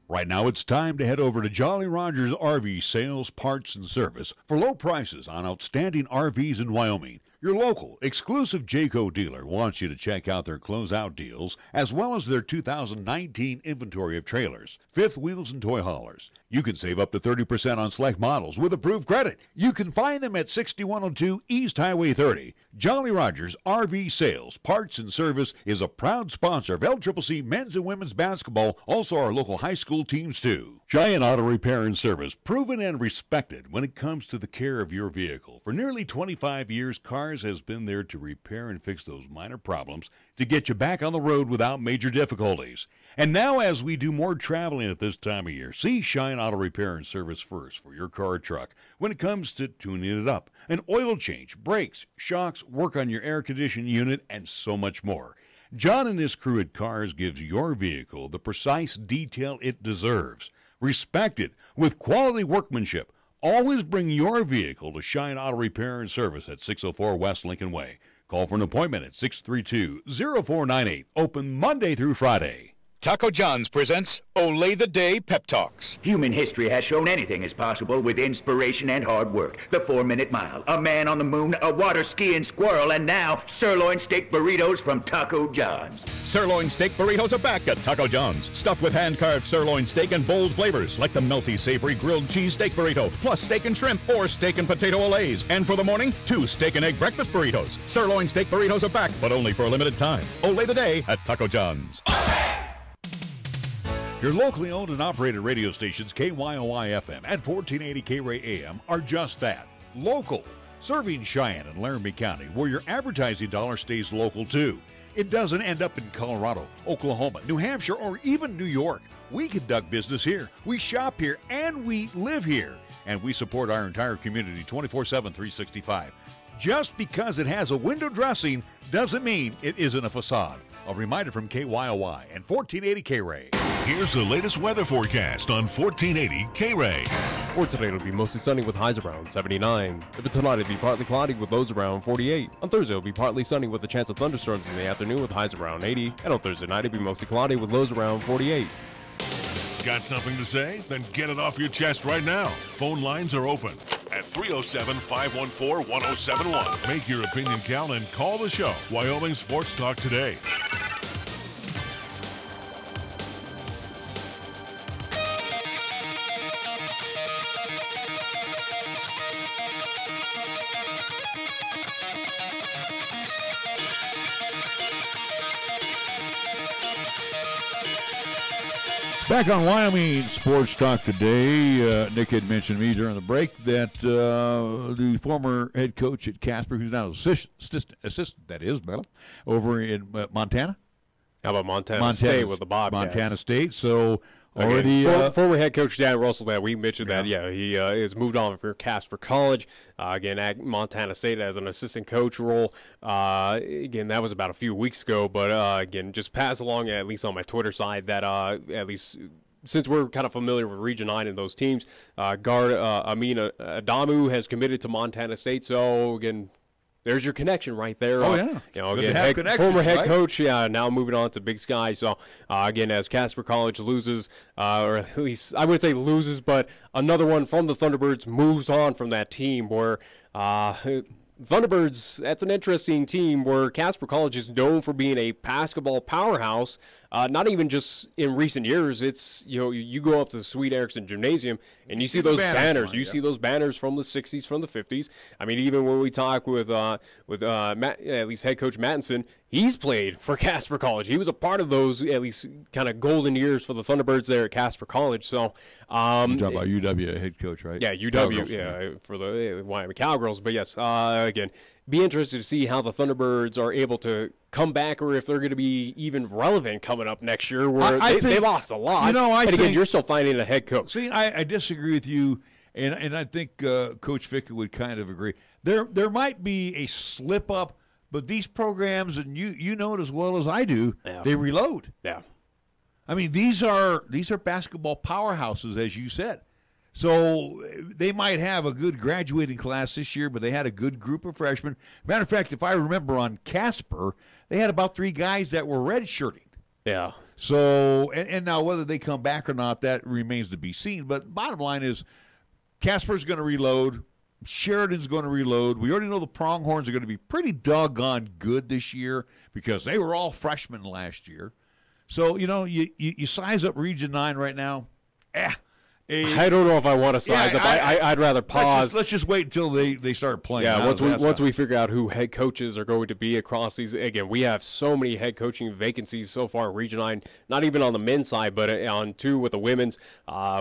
Right now, it's time to head over to Jolly Rogers RV Sales, Parts, and Service for low prices on outstanding RVs in Wyoming. Your local, exclusive Jayco dealer wants you to check out their closeout deals, as well as their 2019 inventory of trailers, fifth wheels, and toy haulers. You can save up to 30% on select models with approved credit. You can find them at 6102 East Highway 30. Jolly Rogers RV Sales, Parts, and Service is a proud sponsor of LCCC men's and women's basketball, also our local high school teams too. Cheyenne Auto Repair and Service, proven and respected when it comes to the care of your vehicle. For nearly 25 years, Cars has been there to repair and fix those minor problems to get you back on the road without major difficulties. And now, as we do more traveling at this time of year, see Cheyenne Auto Repair and Service first for your car or truck when it comes to tuning it up, an oil change, brakes, shocks, work on your air conditioning unit, and so much more. John and his crew at Cars gives your vehicle the precise detail it deserves. Respected with quality workmanship. Always bring your vehicle to Cheyenne Auto Repair and Service at 604 West Lincoln Way. Call for an appointment at 632-0498. Open Monday through Friday. Taco John's presents Olay the Day Pep Talks. Human history has shown anything is possible with inspiration and hard work. The 4-minute mile, a man on the moon, a water skiing squirrel, and now sirloin steak burritos from Taco John's. Sirloin steak burritos are back at Taco John's. Stuffed with hand-carved sirloin steak and bold flavors like the melty, savory grilled cheese steak burrito, plus steak and shrimp or steak and potato olays. And for the morning, 2 steak and egg breakfast burritos. Sirloin steak burritos are back, but only for a limited time. Olay the Day at Taco John's. Your locally owned and operated radio stations, KYOI-FM and 1480 KRAE AM, are just that, local, serving Cheyenne and Laramie County, where your advertising dollar stays local too. It doesn't end up in Colorado, Oklahoma, New Hampshire, or even New York. We conduct business here, we shop here, and we live here. And we support our entire community 24/7, 365. Just because it has a window dressing doesn't mean it isn't a facade. A reminder from KYOI and 1480 KRAE. Here's the latest weather forecast on 1480 KRAE. For today, it'll be mostly sunny with highs around 79. For tonight, it'll be partly cloudy with lows around 48. On Thursday, it'll be partly sunny with a chance of thunderstorms in the afternoon with highs around 80. And on Thursday night, it'll be mostly cloudy with lows around 48. Got something to say? Then get it off your chest right now. Phone lines are open at 307-514-1071. Make your opinion count and call the show. Wyoming Sports Talk today. Back on Wyoming Sports Talk today, Nick had mentioned to me during the break that the former head coach at Casper, who's now assistant that is, over in Montana. How about Montana State with the Bobcats? Montana State, so already former head coach Dan Russell. That we mentioned that, he has moved on for Casper College. Again, at Montana State as an assistant coach role. Again, that was about a few weeks ago. But again, just pass along at least on my Twitter side that at least since we're kind of familiar with Region 9 and those teams, guard Amin Adamu has committed to Montana State. So again, there's your connection right there. Again, former head coach, now moving on to Big Sky. So, again, as Casper College loses, or at least I wouldn't say loses, but another one from the Thunderbirds moves on from that team where Thunderbirds, that's an interesting team where Casper College is known for being a basketball powerhouse. Not even just in recent years. It's, you go up to the Sweet Erickson Gymnasium and you see those banners. You see those banners from the 60s, from the 50s. I mean, even when we talk with Matt, at least head coach Mattinson, he's played for Casper College. He was a part of those, at least, kind of golden years for the Thunderbirds there at Casper College. So, you're talking about UW head coach, right? Yeah, UW, for the Wyoming Cowgirls. But yes, again, be interested to see how the Thunderbirds are able to come back, or if they're going to be even relevant coming up next year, where they lost a lot. And again, you're still finding a head coach. See, I disagree with you, and I think Coach Ficca would kind of agree. There might be a slip up, but these programs, and you know it as well as I do, they reload. Yeah. I mean, these are basketball powerhouses, as you said. So they might have a good graduating class this year, but they had a good group of freshmen. Matter of fact, if I remember on Casper, they had about 3 guys that were redshirting. Yeah. So, and now whether they come back or not, that remains to be seen. But bottom line is, Casper's going to reload. Sheridan's going to reload. We already know the Pronghorns are going to be pretty doggone good this year because they were all freshmen last year. So, you size up Region 9 right now. I don't know if I want to size up. I'd rather pause. Let's just wait until they start playing. Yeah, once we figure out who head coaches are going to be across these. Again, we have so many head coaching vacancies so far in Region 9, not even on the men's side, but on 2 with the women's,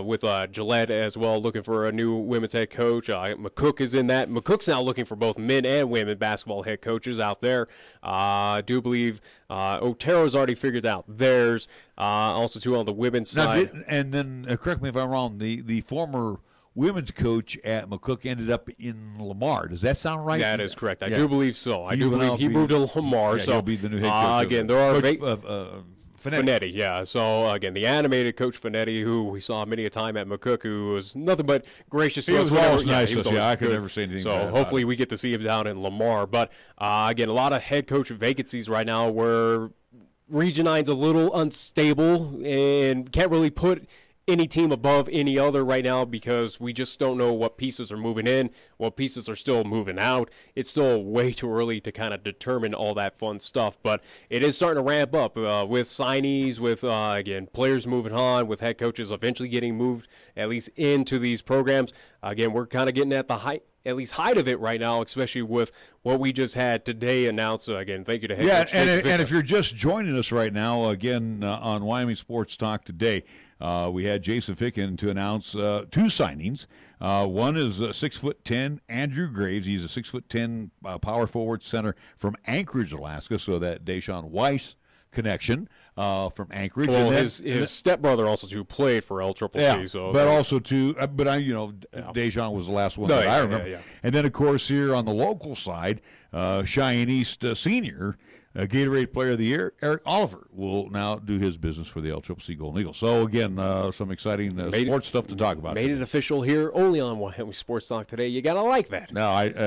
with Gillette as well, looking for a new women's head coach. McCook is in that. McCook's now looking for both men and women basketball head coaches out there. I do believe Otero's already figured out theirs. Also, too, on the women's side. And then, correct me if I'm wrong, the former women's coach at McCook ended up in Lamar. Does that sound right? That is correct. I do believe so. I do believe he moved to Lamar. So he'll be the new head coach. Again, there are Finetti. Yeah. So, again, the animated Coach Finetti, who we saw many a time at McCook, who was nothing but gracious to us. He was nice. I could never say anything so bad about hopefully it. we get to see him down in Lamar. But, again, a lot of head coach vacancies right now where Region 9's a little unstable and can't really put any team above any other right now because we just don't know what pieces are moving in, what pieces are still moving out. It's still way too early to kind of determine all that fun stuff, but it is starting to ramp up with signees, with, again, players moving on, with head coaches eventually getting moved at least into these programs. Again, we're kind of getting at the height of it right now, especially with what we just had today announced. Again, thank you to head coach Jason Ficca. And if you're just joining us right now, again, on Wyoming Sports Talk today, we had Jason Ficca to announce 2 signings. One is 6'10" Andrew Graves. He's a 6'10" power forward center from Anchorage, Alaska. So that Deshaun Weiss connection from Anchorage. Well, his stepbrother also too played for LCCC. Yeah, so but also too, Dejan was the last one that I remember. Yeah. And then of course here on the local side, Cheyenne East senior, Gatorade Player of the Year, Eric Oliver will now do his business for the LCCC Golden Eagles. So again, some exciting sports stuff to talk about. Made it official here only on Wyoming Sports Talk today. You gotta like that. No,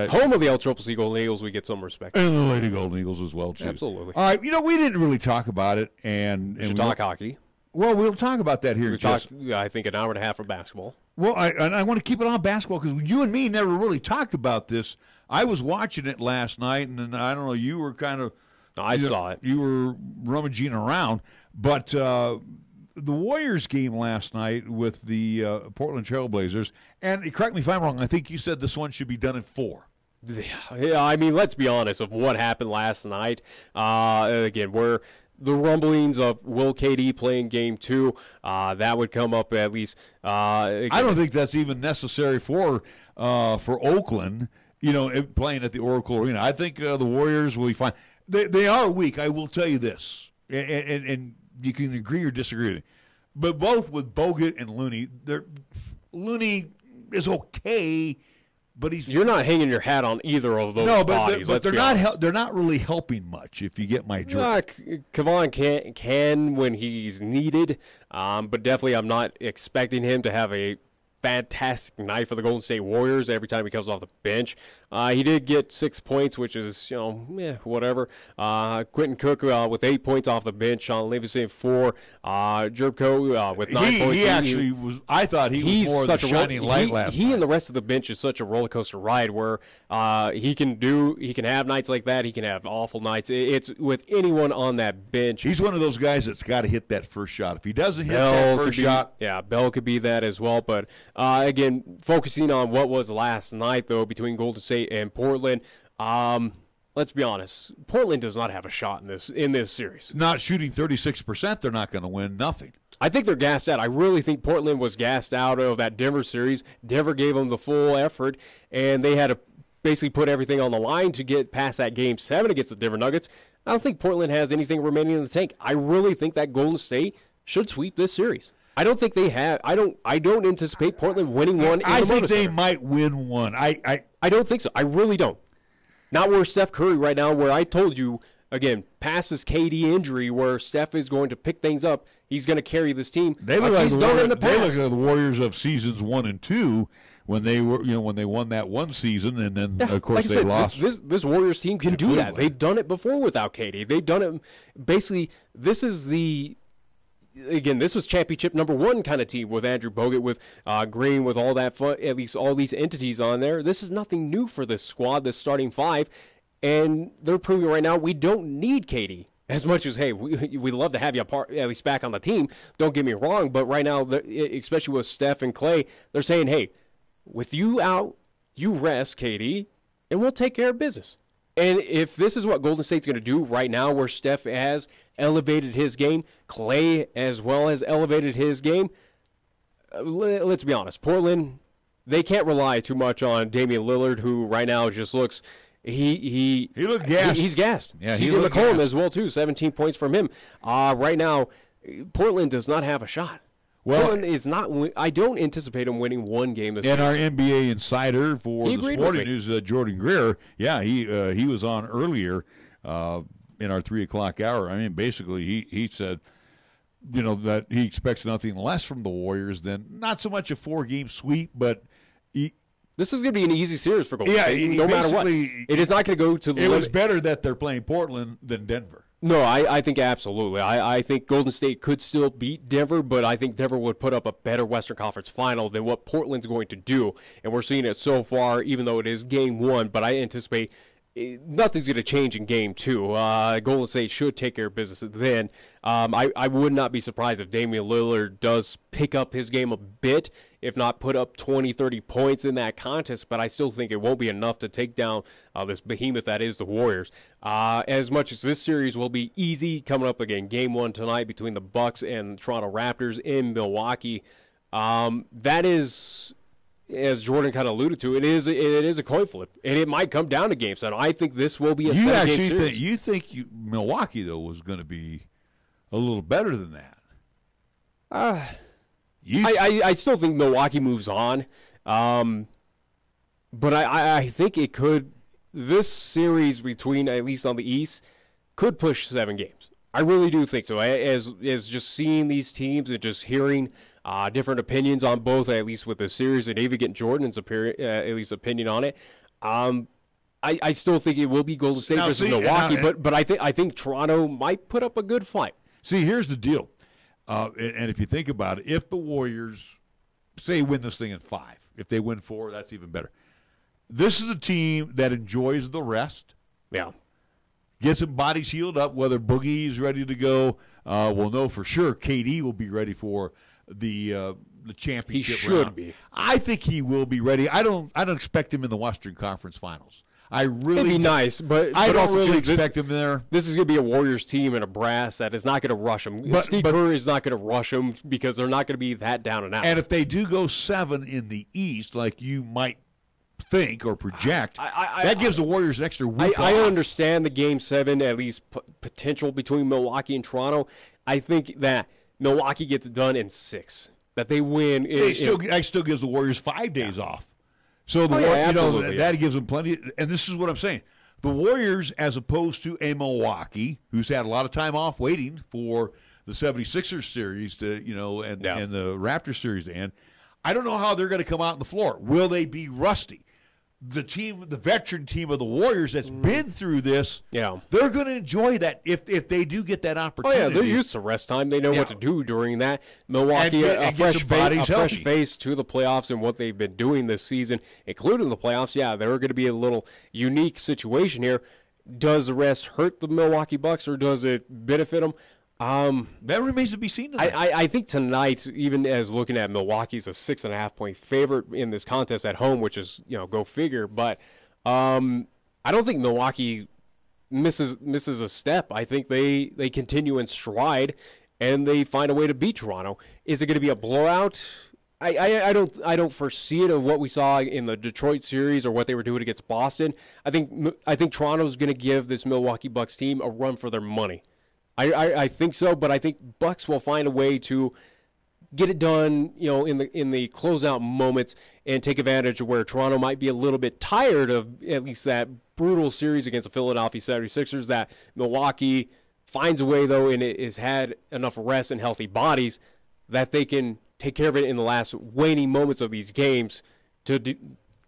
home of the LCCC Golden Eagles, we get some respect. And the Lady Golden Eagles as well too. Absolutely. All right, we didn't really talk about it, and we should talk hockey. Well, we'll talk about that here. We talked, I think, an hour and a half of basketball. Well, I want to keep it on basketball because you and me never really talked about this. I was watching it last night, and I don't know, you were kind of. I saw it. You were rummaging around, but the Warriors game last night with the Portland Trailblazers, and correct me if I'm wrong, I think you said this one should be done in 4. Yeah, I mean, let's be honest of what happened last night. Again, where the rumblings of Will KD playing Game 2, that would come up at least. I don't think that's even necessary for Oakland, playing at the Oracle Arena. I think the Warriors will be fine. They are weak, I will tell you this, and you can agree or disagree with me. But both with Bogut and Looney, Looney is okay, but you're not hanging your hat on either of those bodies. But they're not really helping much, if you get my drift. Kevon can when he's needed, but definitely I'm not expecting him to have a fantastic night for the Golden State Warriors every time he comes off the bench. He did get 6 points, which is, whatever. Quentin Cook with 8 points off the bench. Sean Livingston 4. Jerbko with 9 points. He actually was. I thought he was more of the shining light last night. He and the rest of the bench is such a roller coaster ride where he can have nights like that. He can have awful nights. It's with anyone on that bench. He's one of those guys that's got to hit that first shot. If he doesn't hit that first shot. Yeah, Bell could be that as well. But again, focusing on what was last night, though, between Golden State and Portland, let's be honest. Portland does not have a shot in this series. Not shooting 36%, they're not going to win nothing. I think they're gassed out. I really think Portland was gassed out of that Denver series. Denver gave them the full effort, and they had a basically put everything on the line to get past that Game 7 against the Denver Nuggets. I don't think Portland has anything remaining in the tank. I really think that Golden State should sweep this series. I don't think they have. I don't anticipate Portland winning one. I think they might win one. I don't think so. I really don't. Not where Steph Curry right now, where I told you, again, past this KD injury, where Steph is going to pick things up. He's going to carry this team. They look like the Warriors of seasons 1 and 2 when they were, when they won that one season, and then of course they lost. This Warriors team can do that. They've done it before without KD. They've done it. Basically, this was championship number 1 kind of team with Andrew Bogut, with Green, with all that fun, at least all these entities on there. This is nothing new for this squad, this starting 5, and they're proving right now we don't need KD. As much as, hey, we'd love to have you at least back on the team, don't get me wrong, but right now, especially with Steph and Clay, they're saying, hey, with you out, you rest, KD, and we'll take care of business. And if this is what Golden State's going to do right now, where Steph has elevated his game, Clay as well has elevated his game, let's be honest, Portland, they can't rely too much on Damian Lillard, who right now just looks... He looked gassed. He's gassed. Yeah, CJ McCollum as well, too. 17 points from him. Right now, Portland does not have a shot. Well, Portland is not. I don't anticipate him winning one game this season. And our NBA insider for the Sporting News, Jordan Greer, he was on earlier in our 3 o'clock hour. I mean, basically, he said, that he expects nothing less from the Warriors than not so much a 4-game sweep, but this is going to be an easy series for Golden State, no matter what. It is not going to go to the limit. It was better that they're playing Portland than Denver. No, I think absolutely. I think Golden State could still beat Denver, but I think Denver would put up a better Western Conference final than what Portland's going to do. And we're seeing it so far, even though it is Game 1, but I anticipate nothing's going to change in Game 2. Golden State should take care of business then. I would not be surprised if Damian Lillard does pick up his game a bit, if not put up 20, 30 points in that contest, but I still think it won't be enough to take down this behemoth that is the Warriors. As much as this series will be easy, coming up again, Game 1 tonight between the Bucks and Toronto Raptors in Milwaukee, that is... As Jordan kind of alluded to, it is a coin flip, and it might come down to Game 7. I think this will be a 7-game series. You think Milwaukee, though, was going to be a little better than that? I still think Milwaukee moves on, but I think it could. This series between, at least on the East, could push 7 games. I really do think so. As just seeing these teams and just hearing different opinions on both, at least with the series, and even getting Jordan's at least opinion on it. I still think it will be Golden State versus Milwaukee, but I think Toronto might put up a good fight. See, here's the deal, and if you think about it, if the Warriors say win this thing in 5, if they win 4, that's even better. This is a team that enjoys the rest. Yeah. Gets some bodies healed up, whether Boogie is ready to go. We'll know for sure KD will be ready for the championship round. He should be. I think he will be ready. I don't expect him in the Western Conference Finals. It'd be nice, but I don't also really expect him there. This is going to be a Warriors team and a brass that is not going to rush him. Steve Kerr is not going to rush them because they're not going to be that down and out. And if they do go 7 in the East, like you might think or project, that gives the Warriors an extra week I understand the Game 7, at least potential between Milwaukee and Toronto. I think that Milwaukee gets done in 6. That they win. That still gives the Warriors 5 days off. So that gives them plenty. And this is what I'm saying. The Warriors, as opposed to a Milwaukee, who's had a lot of time off waiting for the 76ers series to, and the Raptors series to end, I don't know how they're going to come out on the floor. Will they be rusty? The veteran team of the Warriors that's been through this, they're going to enjoy that if they do get that opportunity. Oh, yeah, they're used to rest time. They know what to do during that. Milwaukee, a fresh face to the playoffs and what they've been doing this season, including the playoffs. Yeah, they're going to be a little unique situation here. Does the rest hurt the Milwaukee Bucks or does it benefit them? That remains to be seen tonight. I think tonight, even as looking at Milwaukee's a 6.5-point favorite in this contest at home, which is, go figure. But I don't think Milwaukee misses a step. I think they continue in stride and they find a way to beat Toronto. Is it going to be a blowout? I don't foresee it of what we saw in the Detroit series or what they were doing against Boston. I think Toronto's going to give this Milwaukee Bucks team a run for their money. I think so, but I think Bucks will find a way to get it done, in the closeout moments and take advantage of where Toronto might be a little bit tired of at least that brutal series against the Philadelphia 76ers. That Milwaukee finds a way, though, and it has had enough rest and healthy bodies that they can take care of it in the last waning moments of these games to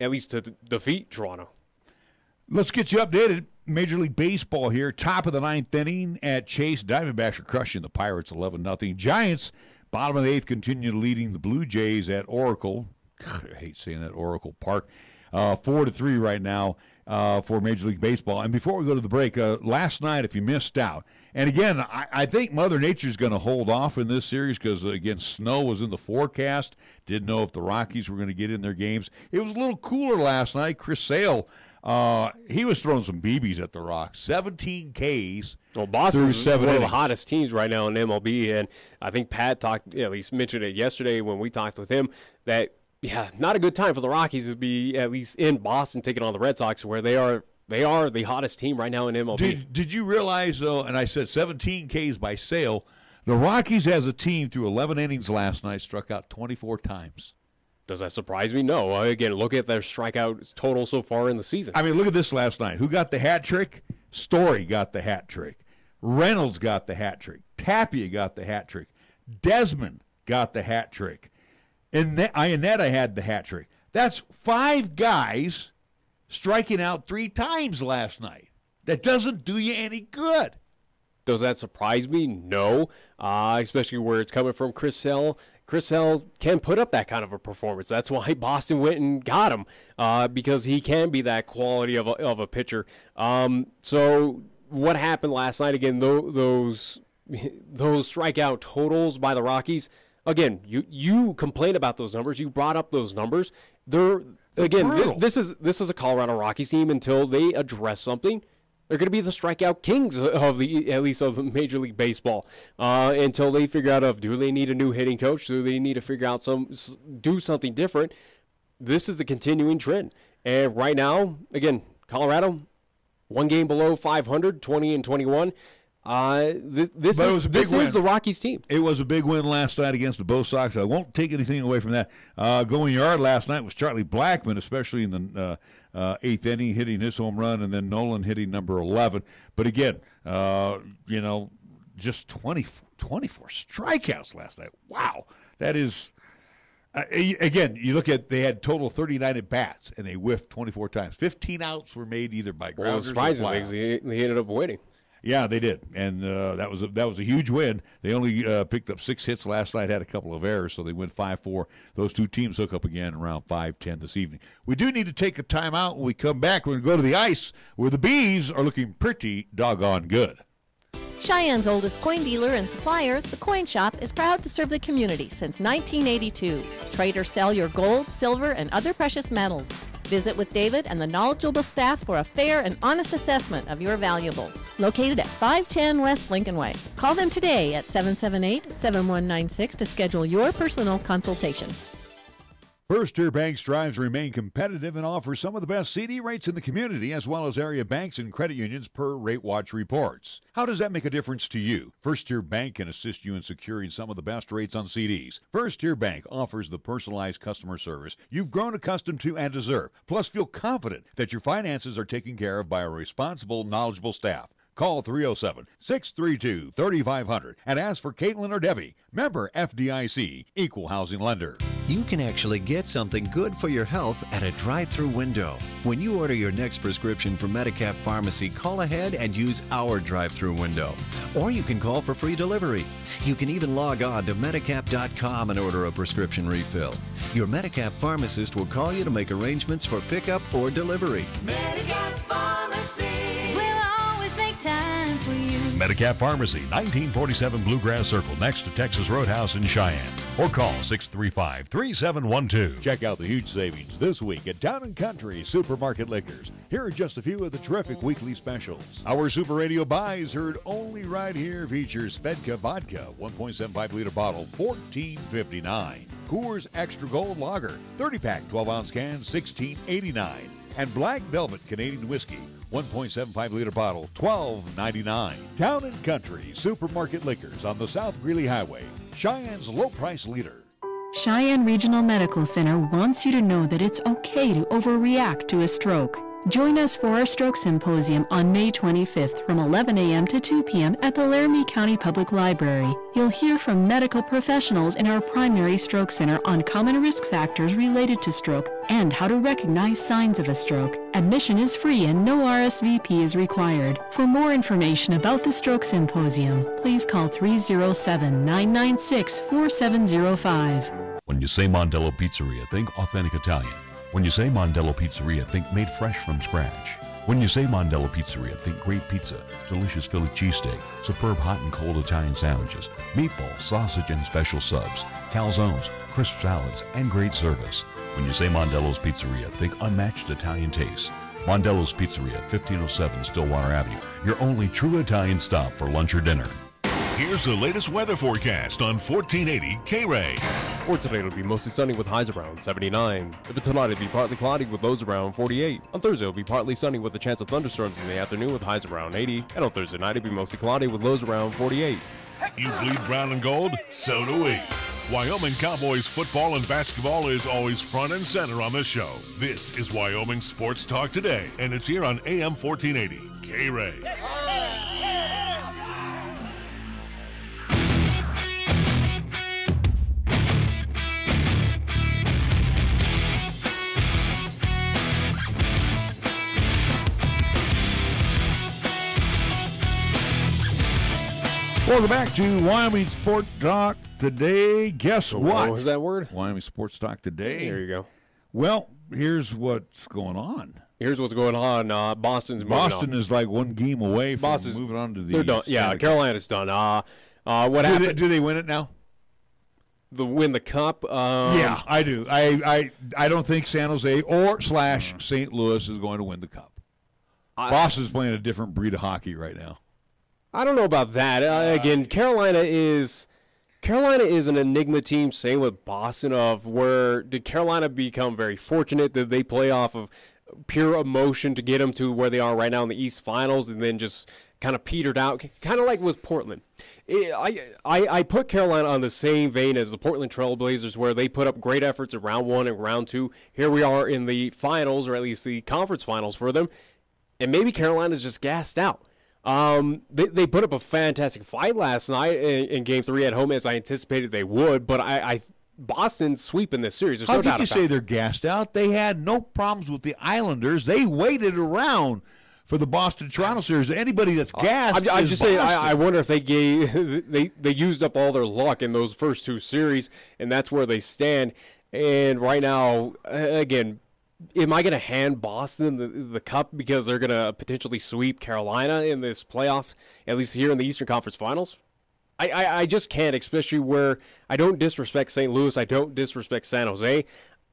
at least to defeat Toronto. Let's get you updated. Major League Baseball here. Top of the ninth inning at Chase. Diamondbacks are crushing the Pirates 11-0. Giants, bottom of the eighth, continue leading the Blue Jays at Oracle. I hate saying that, Oracle Park. 4-3 right now for Major League Baseball. And before we go to the break, last night, if you missed out, and again, I think Mother Nature's going to hold off in this series because, again, snow was in the forecast. Didn't know if the Rockies were going to get in their games. It was a little cooler last night. Chris Sale, he was throwing some BBs at the Rocks. 17 Ks. Well, Boston's one of the hottest teams right now in MLB, and I think Pat at least mentioned it yesterday when we talked with him that, not a good time for the Rockies to be at least in Boston taking on the Red Sox, where they are the hottest team right now in MLB. Did you realize, though, and I said 17 Ks by Sale, the Rockies as a team through 11 innings last night struck out 24 times. Does that surprise me? No. Again, look at their strikeout total so far in the season. I mean, look at this last night. Who got the hat trick? Story got the hat trick. Reynolds got the hat trick. Tapia got the hat trick. Desmond got the hat trick. And Iannetta had the hat trick. That's 5 guys striking out 3 times last night. That doesn't do you any good. Does that surprise me? No, especially where it's coming from Chris Sale. Chris Sale can put up that kind of a performance. That's why Boston went and got him, because he can be that quality of a pitcher. So what happened last night, again, those strikeout totals by the Rockies, again, you complain about those numbers. You brought up those numbers. This is a Colorado Rockies team until they address something. They're going to be the strikeout kings of the Major League Baseball until they figure out do they need a new hitting coach? Do they need to figure out do something different? This is the continuing trend. And right now, again, Colorado, 1 game below 500, 20-21. This is the Rockies team. It was a big win last night against the Bo Sox. I won't take anything away from that. Going yard last night was Charlie Blackmon, especially in the 8th inning, hitting his home run, and then Nolan hitting number 11. But again, just 24 strikeouts last night. Wow. That is, again, you look at, they had total 39 at bats, and they whiffed 24 times. 15 outs were made either by grounders or flyouts. They ended up winning. Yeah, they did, and that was a huge win. They only picked up 6 hits last night, had a couple of errors, so they went 5-4. Those 2 teams hook up again around 5:10 this evening. We do need to take a timeout. When we come back, we're going to go to the ice, where the Bees are looking pretty doggone good. Cheyenne's oldest coin dealer and supplier, the Coin Shop, is proud to serve the community since 1982. Trade or sell your gold, silver, and other precious metals. Visit with David and the knowledgeable staff for a fair and honest assessment of your valuables. Located at 510 West Lincoln Way. Call them today at 778-7196 to schedule your personal consultation. First Tier Bank strives to remain competitive and offers some of the best CD rates in the community, as well as area banks and credit unions per Rate Watch reports. How does that make a difference to you? First Tier Bank can assist you in securing some of the best rates on CDs. First Tier Bank offers the personalized customer service you've grown accustomed to and deserve. Plus, feel confident that your finances are taken care of by a responsible, knowledgeable staff. Call 307-632-3500 and ask for Caitlin or Debbie. Member FDIC, Equal Housing Lender. You can actually get something good for your health at a drive-thru window. When you order your next prescription from Medicap Pharmacy, call ahead and use our drive-thru window. Or you can call for free delivery. You can even log on to Medicap.com and order a prescription refill. Your Medicap pharmacist will call you to make arrangements for pickup or delivery. Medicap Pharmacy will always make time for you. Medicap Pharmacy, 1947 Bluegrass Circle, next to Texas Roadhouse in Cheyenne. Or call 635-3712. Check out the huge savings this week at Town & Country Supermarket Liquors. Here are just a few of the terrific weekly specials. Our Super Radio buys heard only right here features Ficca Vodka, 1.75-liter bottle, $14.59. Coors Extra Gold Lager, 30-pack, 12-ounce can, $16.89. And Black Velvet Canadian Whiskey, 1.75-liter bottle, $12.99. Town & Country Supermarket Liquors on the South Greeley Highway, Cheyenne's low-price leader. Cheyenne Regional Medical Center wants you to know that it's okay to overreact to a stroke. Join us for our stroke symposium on May 25th from 11 a.m. to 2 p.m. at the Laramie County Public Library. You'll hear from medical professionals in our primary stroke center on common risk factors related to stroke and how to recognize signs of a stroke. Admission is free and no RSVP is required. For more information about the stroke symposium, please call 307-996-4705. When you say Mondello Pizzeria, think authentic Italian. When you say Mondello Pizzeria, think made fresh from scratch. When you say Mondello Pizzeria, think great pizza, delicious Philly cheesesteak, superb hot and cold Italian sandwiches, meatballs, sausage, and special subs, calzones, crisp salads, and great service. When you say Mondello's Pizzeria, think unmatched Italian taste. Mondello's Pizzeria, 1507 Stillwater Avenue, your only true Italian stop for lunch or dinner. Here's the latest weather forecast on 1480 KRAE. For today, it'll be mostly sunny with highs around 79. For tonight, it'll be partly cloudy with lows around 48. On Thursday, it'll be partly sunny with a chance of thunderstorms in the afternoon with highs around 80. And on Thursday night, it'll be mostly cloudy with lows around 48. You bleed brown and gold? So do we. Wyoming Cowboys football and basketball is always front and center on this show. This is Wyoming Sports Talk Today, and it's here on AM 1480 KRAE. Welcome back to Wyoming Sports Talk Today. Guess what? What was that word? Wyoming Sports Talk Today. There you go. Well, here's what's going on. Here's what's going on. Boston is like one game away from moving on to the. They're done. Yeah, Carolina's done. What happened? Do they win it now? Win the cup? Yeah, I do. I don't think San Jose or / St. Louis is going to win the cup. Boston's playing a different breed of hockey right now. I don't know about that. Again, Carolina is an enigma team. Same with Boston. Of where did Carolina become very fortunate? Did they play off of pure emotion to get them to where they are right now in the East Finals, and then just kind of petered out? Kind of like with Portland. I put Carolina on the same vein as the Portland Trail Blazers, where they put up great efforts in round one and round two. Here we are in the finals, or at least the conference finals for them, and maybe Carolina's just gassed out. They put up a fantastic fight last night in Game 3 at home, as I anticipated they would, but Boston's sweeping this series. There's How no doubt can you about say it. they're gassed out? They had no problems with the Islanders. They waited around for the Boston-Toronto series. Anybody that's gassed I'm is just saying, Boston. I wonder if they used up all their luck in those first two series, and that's where they stand. And right now, again, am I going to hand Boston the cup because they're going to potentially sweep Carolina in this playoff, at least here in the Eastern Conference Finals? I just can't, especially where I don't disrespect St. Louis. I don't disrespect San Jose.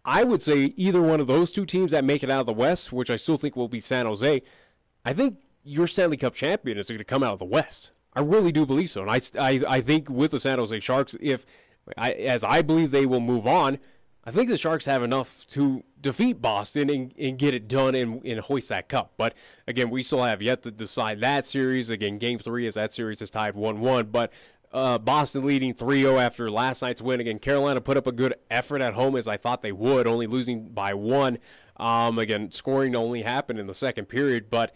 I would say either one of those two teams that make it out of the West, which I still think will be San Jose, I think your Stanley Cup champion is going to come out of the West. I really do believe so. And I think with the San Jose Sharks, as I believe they will move on, I think the Sharks have enough to defeat Boston and get it done and hoist that cup. But, again, we still have yet to decide that series. Again, Game 3 as that series is tied 1-1. But Boston leading 3-0 after last night's win. Again, Carolina put up a good effort at home as I thought they would, only losing by 1. Again, scoring only happened in the second period. But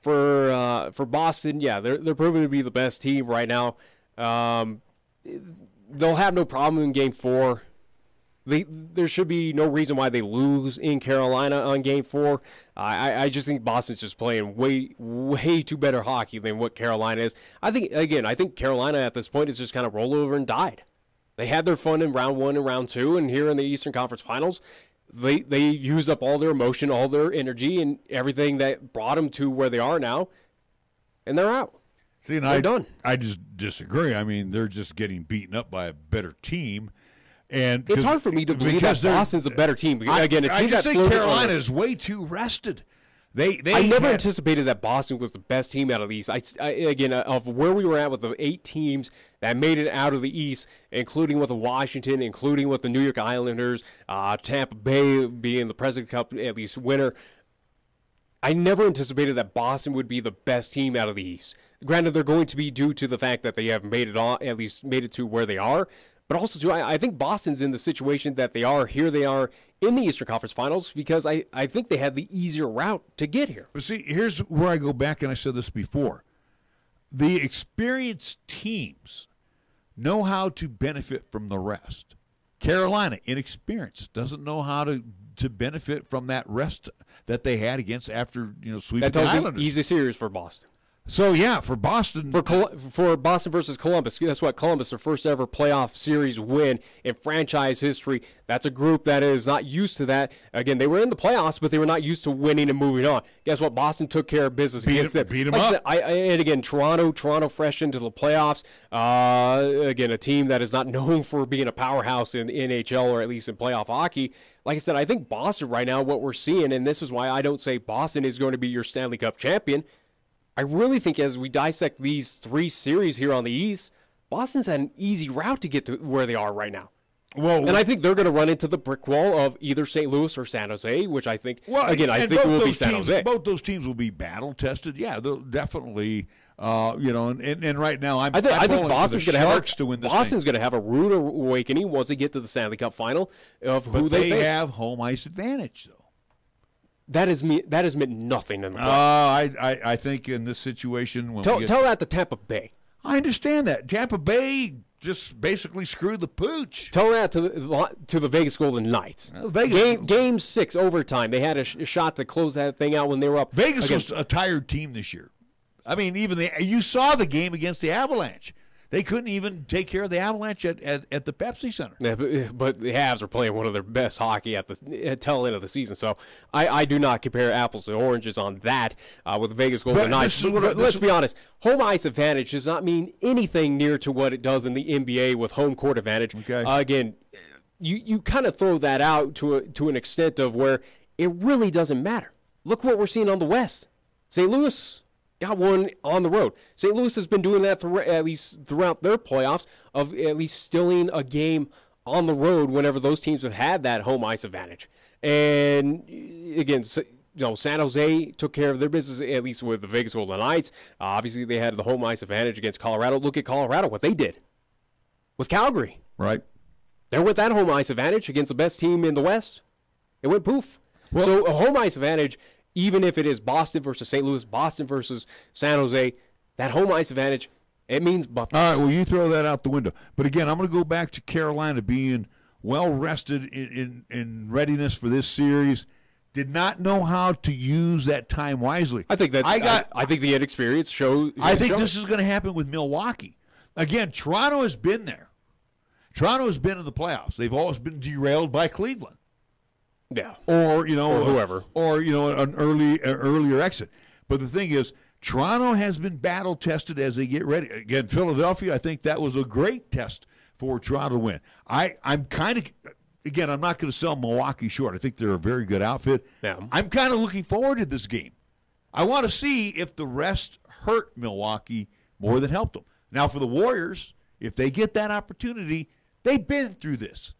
for Boston, yeah, they're proving to be the best team right now. They'll have no problem in Game 4. There should be no reason why they lose in Carolina on Game 4. I just think Boston's just playing way too better hockey than what Carolina is. I think Carolina at this point is just kind of rolled over and died. They had their fun in round 1 and round 2, and here in the Eastern Conference Finals, they used up all their emotion, all their energy, and everything that brought them to where they are now, and they're out. See, and they're done. I just disagree. I mean, they're just getting beaten up by a better team. And it's hard for me to believe that Boston's a better team. Again, a team I just that think Carolina is way too rested. I never anticipated that Boston was the best team out of the East. Again, of where we were at with the 8 teams that made it out of the East, including with the Washington, including with the New York Islanders, Tampa Bay being the President Cup at least winner. I never anticipated that Boston would be the best team out of the East. Granted, they're going to be due to the fact that they have made it on, at least made it to where they are. But also, too, I think Boston's in the situation that they are. Here they are in the Eastern Conference Finals because I think they had the easier route to get here. But see, here's where I go back, and I said this before. The experienced teams know how to benefit from the rest. Carolina, inexperienced, doesn't know how to benefit from that rest that they had against after sweeping the Islanders. That easy series for Boston. So, yeah, for Boston. For Boston versus Columbus, guess what? Columbus, their first ever playoff series win in franchise history. That's a group that is not used to that. Again, they were in the playoffs, but they were not used to winning and moving on. Guess what? Boston took care of business against them. Beat them up. And again, Toronto fresh into the playoffs. Again, a team that is not known for being a powerhouse in NHL or at least in playoff hockey. Like I said, I think Boston right now, what we're seeing, and this is why I don't say Boston is going to be your Stanley Cup champion. I really think as we dissect these 3 series here on the East, Boston's had an easy route to get to where they are right now. And I think they're going to run into the brick wall of either St. Louis or San Jose, which I think, I think it will be San Jose. Both those teams will be battle-tested. Yeah, they'll definitely, and right now I think Boston's going to have a rude awakening once they get to the Stanley Cup final of who they face. They have home ice advantage, though. That has meant nothing in the playoffs. I think in this situation, tell that to Tampa Bay. I understand that Tampa Bay just basically screwed the pooch. Tell that to the Vegas Golden Knights. Game 6 overtime. They had a shot to close that thing out when they were up. Vegas was a tired team this year. I mean, you saw the game against the Avalanche. They couldn't even take care of the Avalanche at the Pepsi Center. Yeah, but the Avs are playing one of their best hockey at the tail end of the season. So I do not compare apples to oranges on that with the Vegas Golden Knights. Let's be honest. Home ice advantage does not mean anything near to what it does in the NBA with home court advantage. Okay. Again, you kind of throw that out to an extent of where it really doesn't matter. Look what we're seeing on the West. St. Louis got one on the road. St. Louis has been doing that at least throughout their playoffs of at least stealing a game on the road whenever those teams have had that home ice advantage. And again, San Jose took care of their business, at least with the Vegas Golden Knights. Obviously, they had the home ice advantage against Colorado. Look at Colorado, what they did with Calgary. Right. They're with that home ice advantage against the best team in the West. It went poof. So a home ice advantage, even if it is Boston versus St. Louis, Boston versus San Jose, that home ice advantage, it means buffets. All right, well, you throw that out the window. But again, I'm going to go back to Carolina being well-rested in readiness for this series. Did not know how to use that time wisely. I think I think the inexperience shows. I think this is going to happen with Milwaukee. Again, Toronto has been there. Toronto has been in the playoffs. They've always been derailed by Cleveland. Yeah. Or whoever. Or an earlier exit. But the thing is, Toronto has been battle tested as they get ready. Again, Philadelphia, I think that was a great test for Toronto to win. I'm kind of, again, I'm not going to sell Milwaukee short. I think they're a very good outfit. Yeah. I'm kind of looking forward to this game. I want to see if the rest hurt Milwaukee more than helped them. Now, for the Warriors, if they get that opportunity, they've been through this.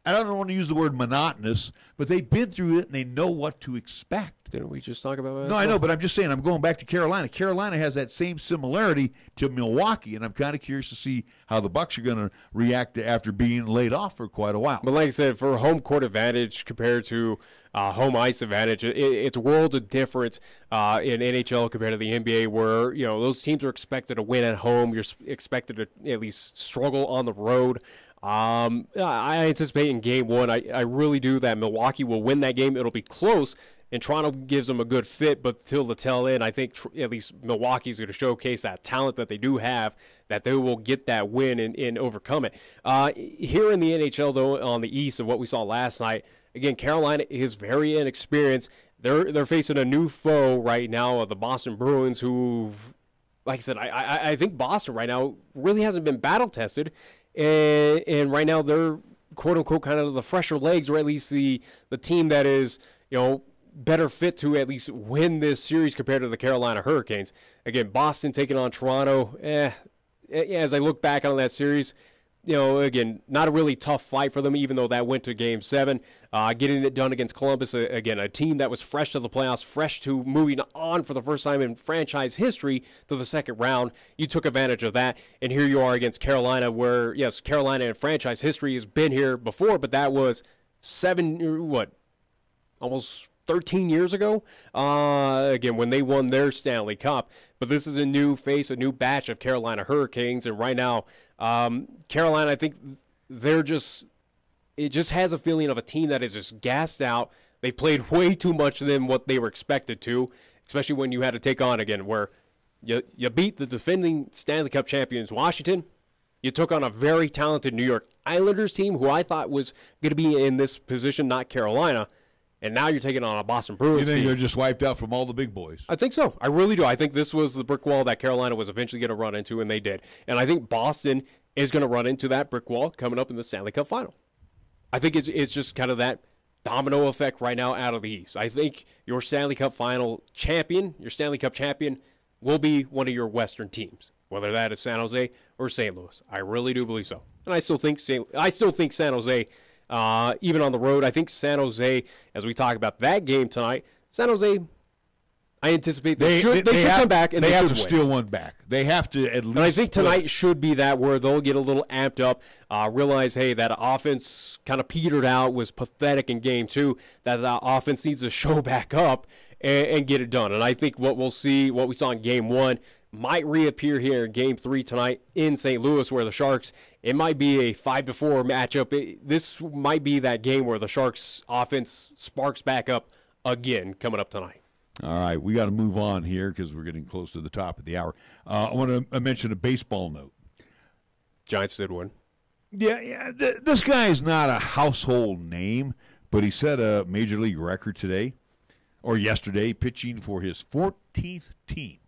I don't want to use the word monotonous, but they've been through it and they know what to expect. Didn't we just talk about that? No, I know, but I'm just saying, I'm going back to Carolina. Carolina has that same similarity to Milwaukee, and I'm kind of curious to see how the Bucks are going to react after being laid off for quite a while. But like I said, for home court advantage compared to home ice advantage, it's worlds of difference in NHL compared to the NBA, where those teams are expected to win at home. You're expected to at least struggle on the road. I anticipate in game 1, I really do, that Milwaukee will win that game. It'll be close, and Toronto gives them a good fit, but till the tail end, I think at least Milwaukee's going to showcase that talent that they do have, that they will get that win and overcome it. Here in the NHL, though, on the East of what we saw last night, again, Carolina is very inexperienced. They're facing a new foe right now, the Boston Bruins, who've like I said, I think Boston right now really hasn't been battle tested, and right now they're quote unquote kind of the fresher legs, or at least the team that is better fit to at least win this series compared to the Carolina Hurricanes. Again, Boston taking on Toronto. As I look back on that series, again, not a really tough fight for them, even though that went to Game 7. Getting it done against Columbus, again, a team that was fresh to the playoffs, fresh to moving on for the first time in franchise history to the second round. You took advantage of that, and here you are against Carolina, where, yes, Carolina in franchise history has been here before, but that was almost 13 years ago, again, when they won their Stanley Cup. But this is a new face, a new batch of Carolina Hurricanes, and right now, Carolina, I think it just has a feeling of a team that is just gassed out. They've played way too much than what they were expected to, especially when you had to take on, again, where you beat the defending Stanley Cup champions, Washington. You took on a very talented New York Islanders team, who I thought was going to be in this position, not Carolina. And now you're taking on a Boston Bruins team. You think they're just wiped out from all the big boys? I think so. I really do. I think this was the brick wall that Carolina was eventually going to run into, and they did. And I think Boston is going to run into that brick wall coming up in the Stanley Cup final. I think it's just kind of that domino effect right now out of the East. I think your Stanley Cup final champion, your Stanley Cup champion, will be one of your Western teams, whether that is San Jose or St. Louis. I really do believe so. And I still think San Jose, even on the road, I think San Jose, as we talk about that game tonight, San Jose, I anticipate they should come back and they have to win. steal one back. They have to at least. And I think tonight should be that where they'll get a little amped up, realize, hey, that offense kind of petered out, was pathetic in Game 2, that the offense needs to show back up and get it done. And I think what we'll see, what we saw in Game 1, might reappear here in Game 3 tonight in St. Louis, where the Sharks, it might be a 5-4 matchup. This might be that game where the Sharks offense sparks back up again coming up tonight. All right, we got to move on here because we're getting close to the top of the hour. I want to mention a baseball note. Giants did win. Yeah. This guy is not a household name, but he set a major league record yesterday, pitching for his 14th team.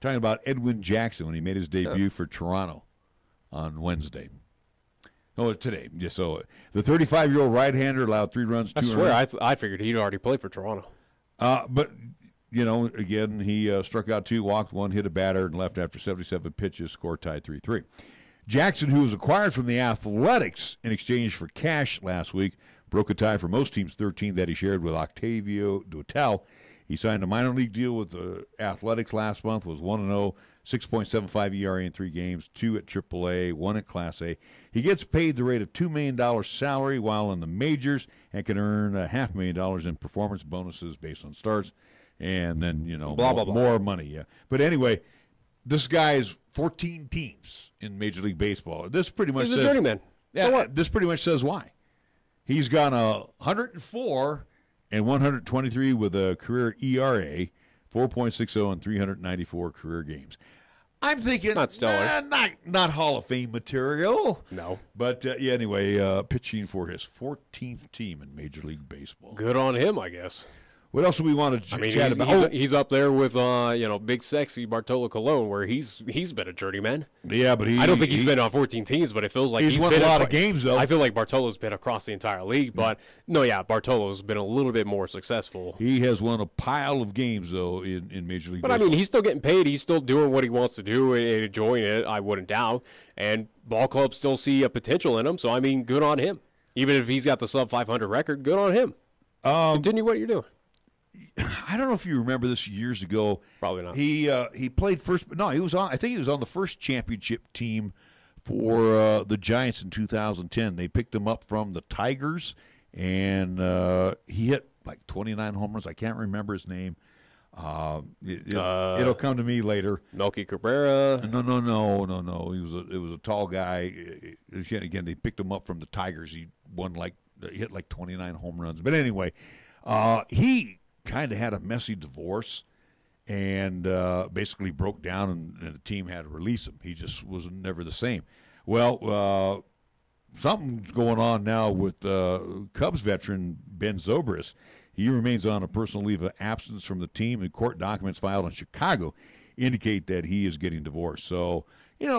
Talking about Edwin Jackson when he made his debut for Toronto on Wednesday. Oh, today. So the 35-year-old right-hander allowed 3 runs. I swear, I figured he'd already played for Toronto. But, again, he struck out 2, walked 1, hit a batter, and left after 77 pitches, score tied 3-3. Jackson, who was acquired from the Athletics in exchange for cash last week, broke a tie for most teams' 13 that he shared with Octavio Dotel. He signed a minor league deal with the Athletics last month, was 1-0, 6.75 ERA in 3 games, 2 at AAA, 1 at Class A. He gets paid the rate of $2 million salary while in the majors and can earn $500,000 in performance bonuses based on starts and then, more money. Yeah. But anyway, this guy's 14 teams in Major League Baseball. This pretty much He's says, a journeyman. Yeah, So what? This pretty much says why. He's gone 104 and 123 with a career ERA, 4.60 and 394 career games. I'm thinking not stellar, not Hall of Fame material. No, but anyway, pitching for his 14th team in Major League Baseball. Good on him, I guess. What else do we want to chat about? He's up there with big sexy Bartolo Colon, where he's been a journeyman. Yeah, but I don't think he's been on 14 teams, but it feels like he's won a lot of games though. I feel like Bartolo's been across the entire league, but Bartolo's been a little bit more successful. He has won a pile of games though in Major League. But Baseball. I mean, he's still getting paid. He's still doing what he wants to do and enjoying it. I wouldn't doubt. And ball clubs still see a potential in him. So I mean, good on him. Even if he's got the sub 500 record, good on him. Continue what you're doing. I don't know if you remember this years ago. Probably not. He played first. No, he was on. I think he was on the first championship team for the Giants in 2010. They picked him up from the Tigers, and he hit like 29 home runs. I can't remember his name. It'll come to me later. Melky Cabrera. No. It was a tall guy. Again, they picked him up from the Tigers. He hit like 29 home runs. But anyway, he kind of had a messy divorce and basically broke down, and the team had to release him. He just was never the same. Well, something's going on now with Cubs veteran Ben Zobrist. He remains on a personal leave of absence from the team, and court documents filed in Chicago indicate that he is getting divorced. So,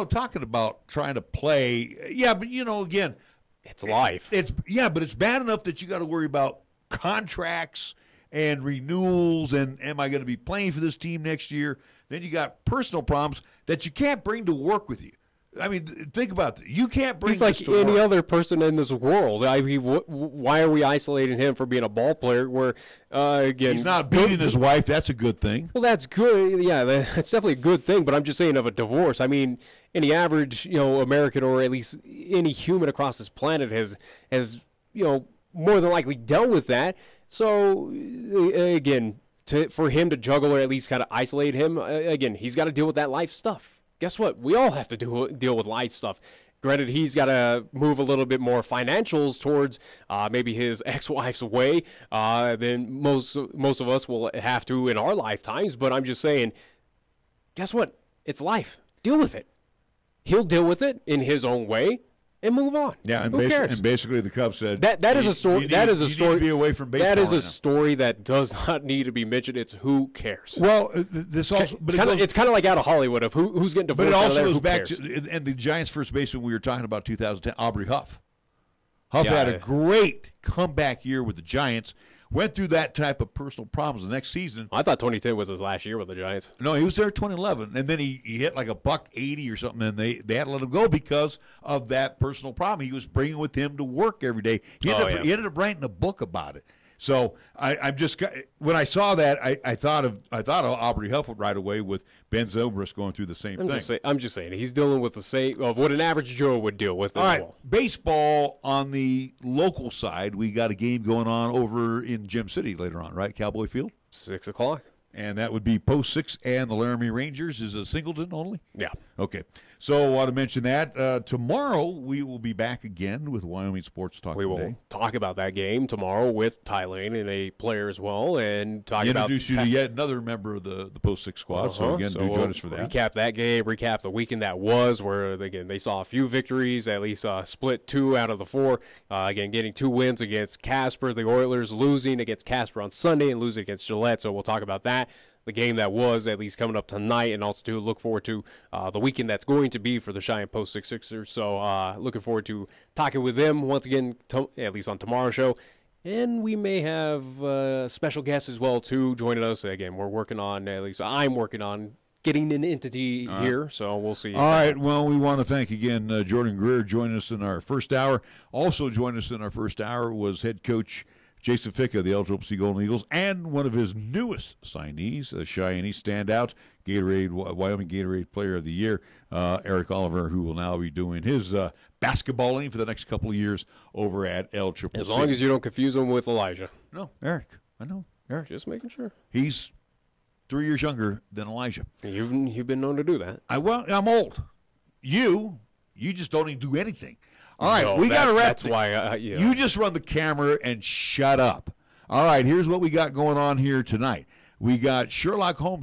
talking about trying to play, but again, it's life. But it's bad enough that you got to worry about contracts and renewals, and am I going to be playing for this team next year? Then you got personal problems that you can't bring to work with you. I mean, think about it. You can't bring. He's like any other person in this world. I mean, why are we isolating him for being a ball player? Where again, he's not beating his wife. That's a good thing. Well, that's good. Yeah, that's definitely a good thing. But I'm just saying of a divorce. I mean, any average American or at least any human across this planet has more than likely dealt with that. So again, for him to juggle or at least kind of isolate him, again, he's got to deal with that life stuff. Guess what? We all have to deal with life stuff. Granted, he's got to move a little bit more financials towards maybe his ex-wife's way than most of us will have to in our lifetimes. But I'm just saying, guess what? It's life. Deal with it. He'll deal with it in his own way and move on. Yeah, and who cares? And basically, the Cubs said that is a story. That is a story. To be away from baseball. That is a story that does not need to be mentioned. It's who cares. Well, this also, it's kind of like out of Hollywood of who's getting divorced. But it also goes back to and the Giants' first baseman we were talking about 2010, Aubrey Huff. Huff had a great comeback year with the Giants. Went through that type of personal problems the next season. I thought 2010 was his last year with the Giants. No, he was there 2011, and then he hit like $180 or something, and they had to let him go because of that personal problem he was bringing with him to work every day. He ended up writing a book about it. So I'm just when I saw that I thought of Aubrey Huff right away with Ben Zobrist going through the same thing. I'm just saying he's dealing with the same of what an average Joe would deal with. All right, baseball on the local side, we got a game going on over in Gem City later on, right? Cowboy Field, 6 o'clock. And that would be Post 6 and the Laramie Rangers. Is it Singleton only? Yeah. Okay. So I want to mention that. Tomorrow we will be back again with Wyoming Sports Talk. We will talk about that game tomorrow with Ty Lane and a player as well, and talk about introduce you to yet another member of the Post 6 squad. So again, do join us for that. Recap that game. Recap the weekend that was, where again they saw a few victories, at least split 2 out of the 4. Again, getting 2 wins against Casper, the Oilers losing against Casper on Sunday and losing against Gillette. So we'll talk about that. The game that was, at least coming up tonight, and also to look forward to the weekend that's going to be for the Cheyenne Post 6 Sixers. So looking forward to talking with them once again, at least on tomorrow's show. And we may have special guests as well, too, joining us. Again, we're working on, at least I'm working on, getting an entity here, so we'll see. All right, well, we want to thank again Jordan Greer joining us in our first hour. Also joining us in our first hour was head coach Jason Ficca, the LCCC Golden Eagles, and one of his newest signees, a Cheyenne standout, Wyoming Gatorade Player of the Year, Eric Oliver, who will now be doing his basketballing for the next couple of years over at LCCC. As long as you don't confuse him with Elijah. No, Eric. I know, Eric. Just making sure. He's 3 years younger than Elijah. You've been known to do that. I'm old. You just don't even do anything. All right, we got to wrap. That's why you just run the camera and shut up. All right, here's what we got going on here tonight. We got Sherlock Holmes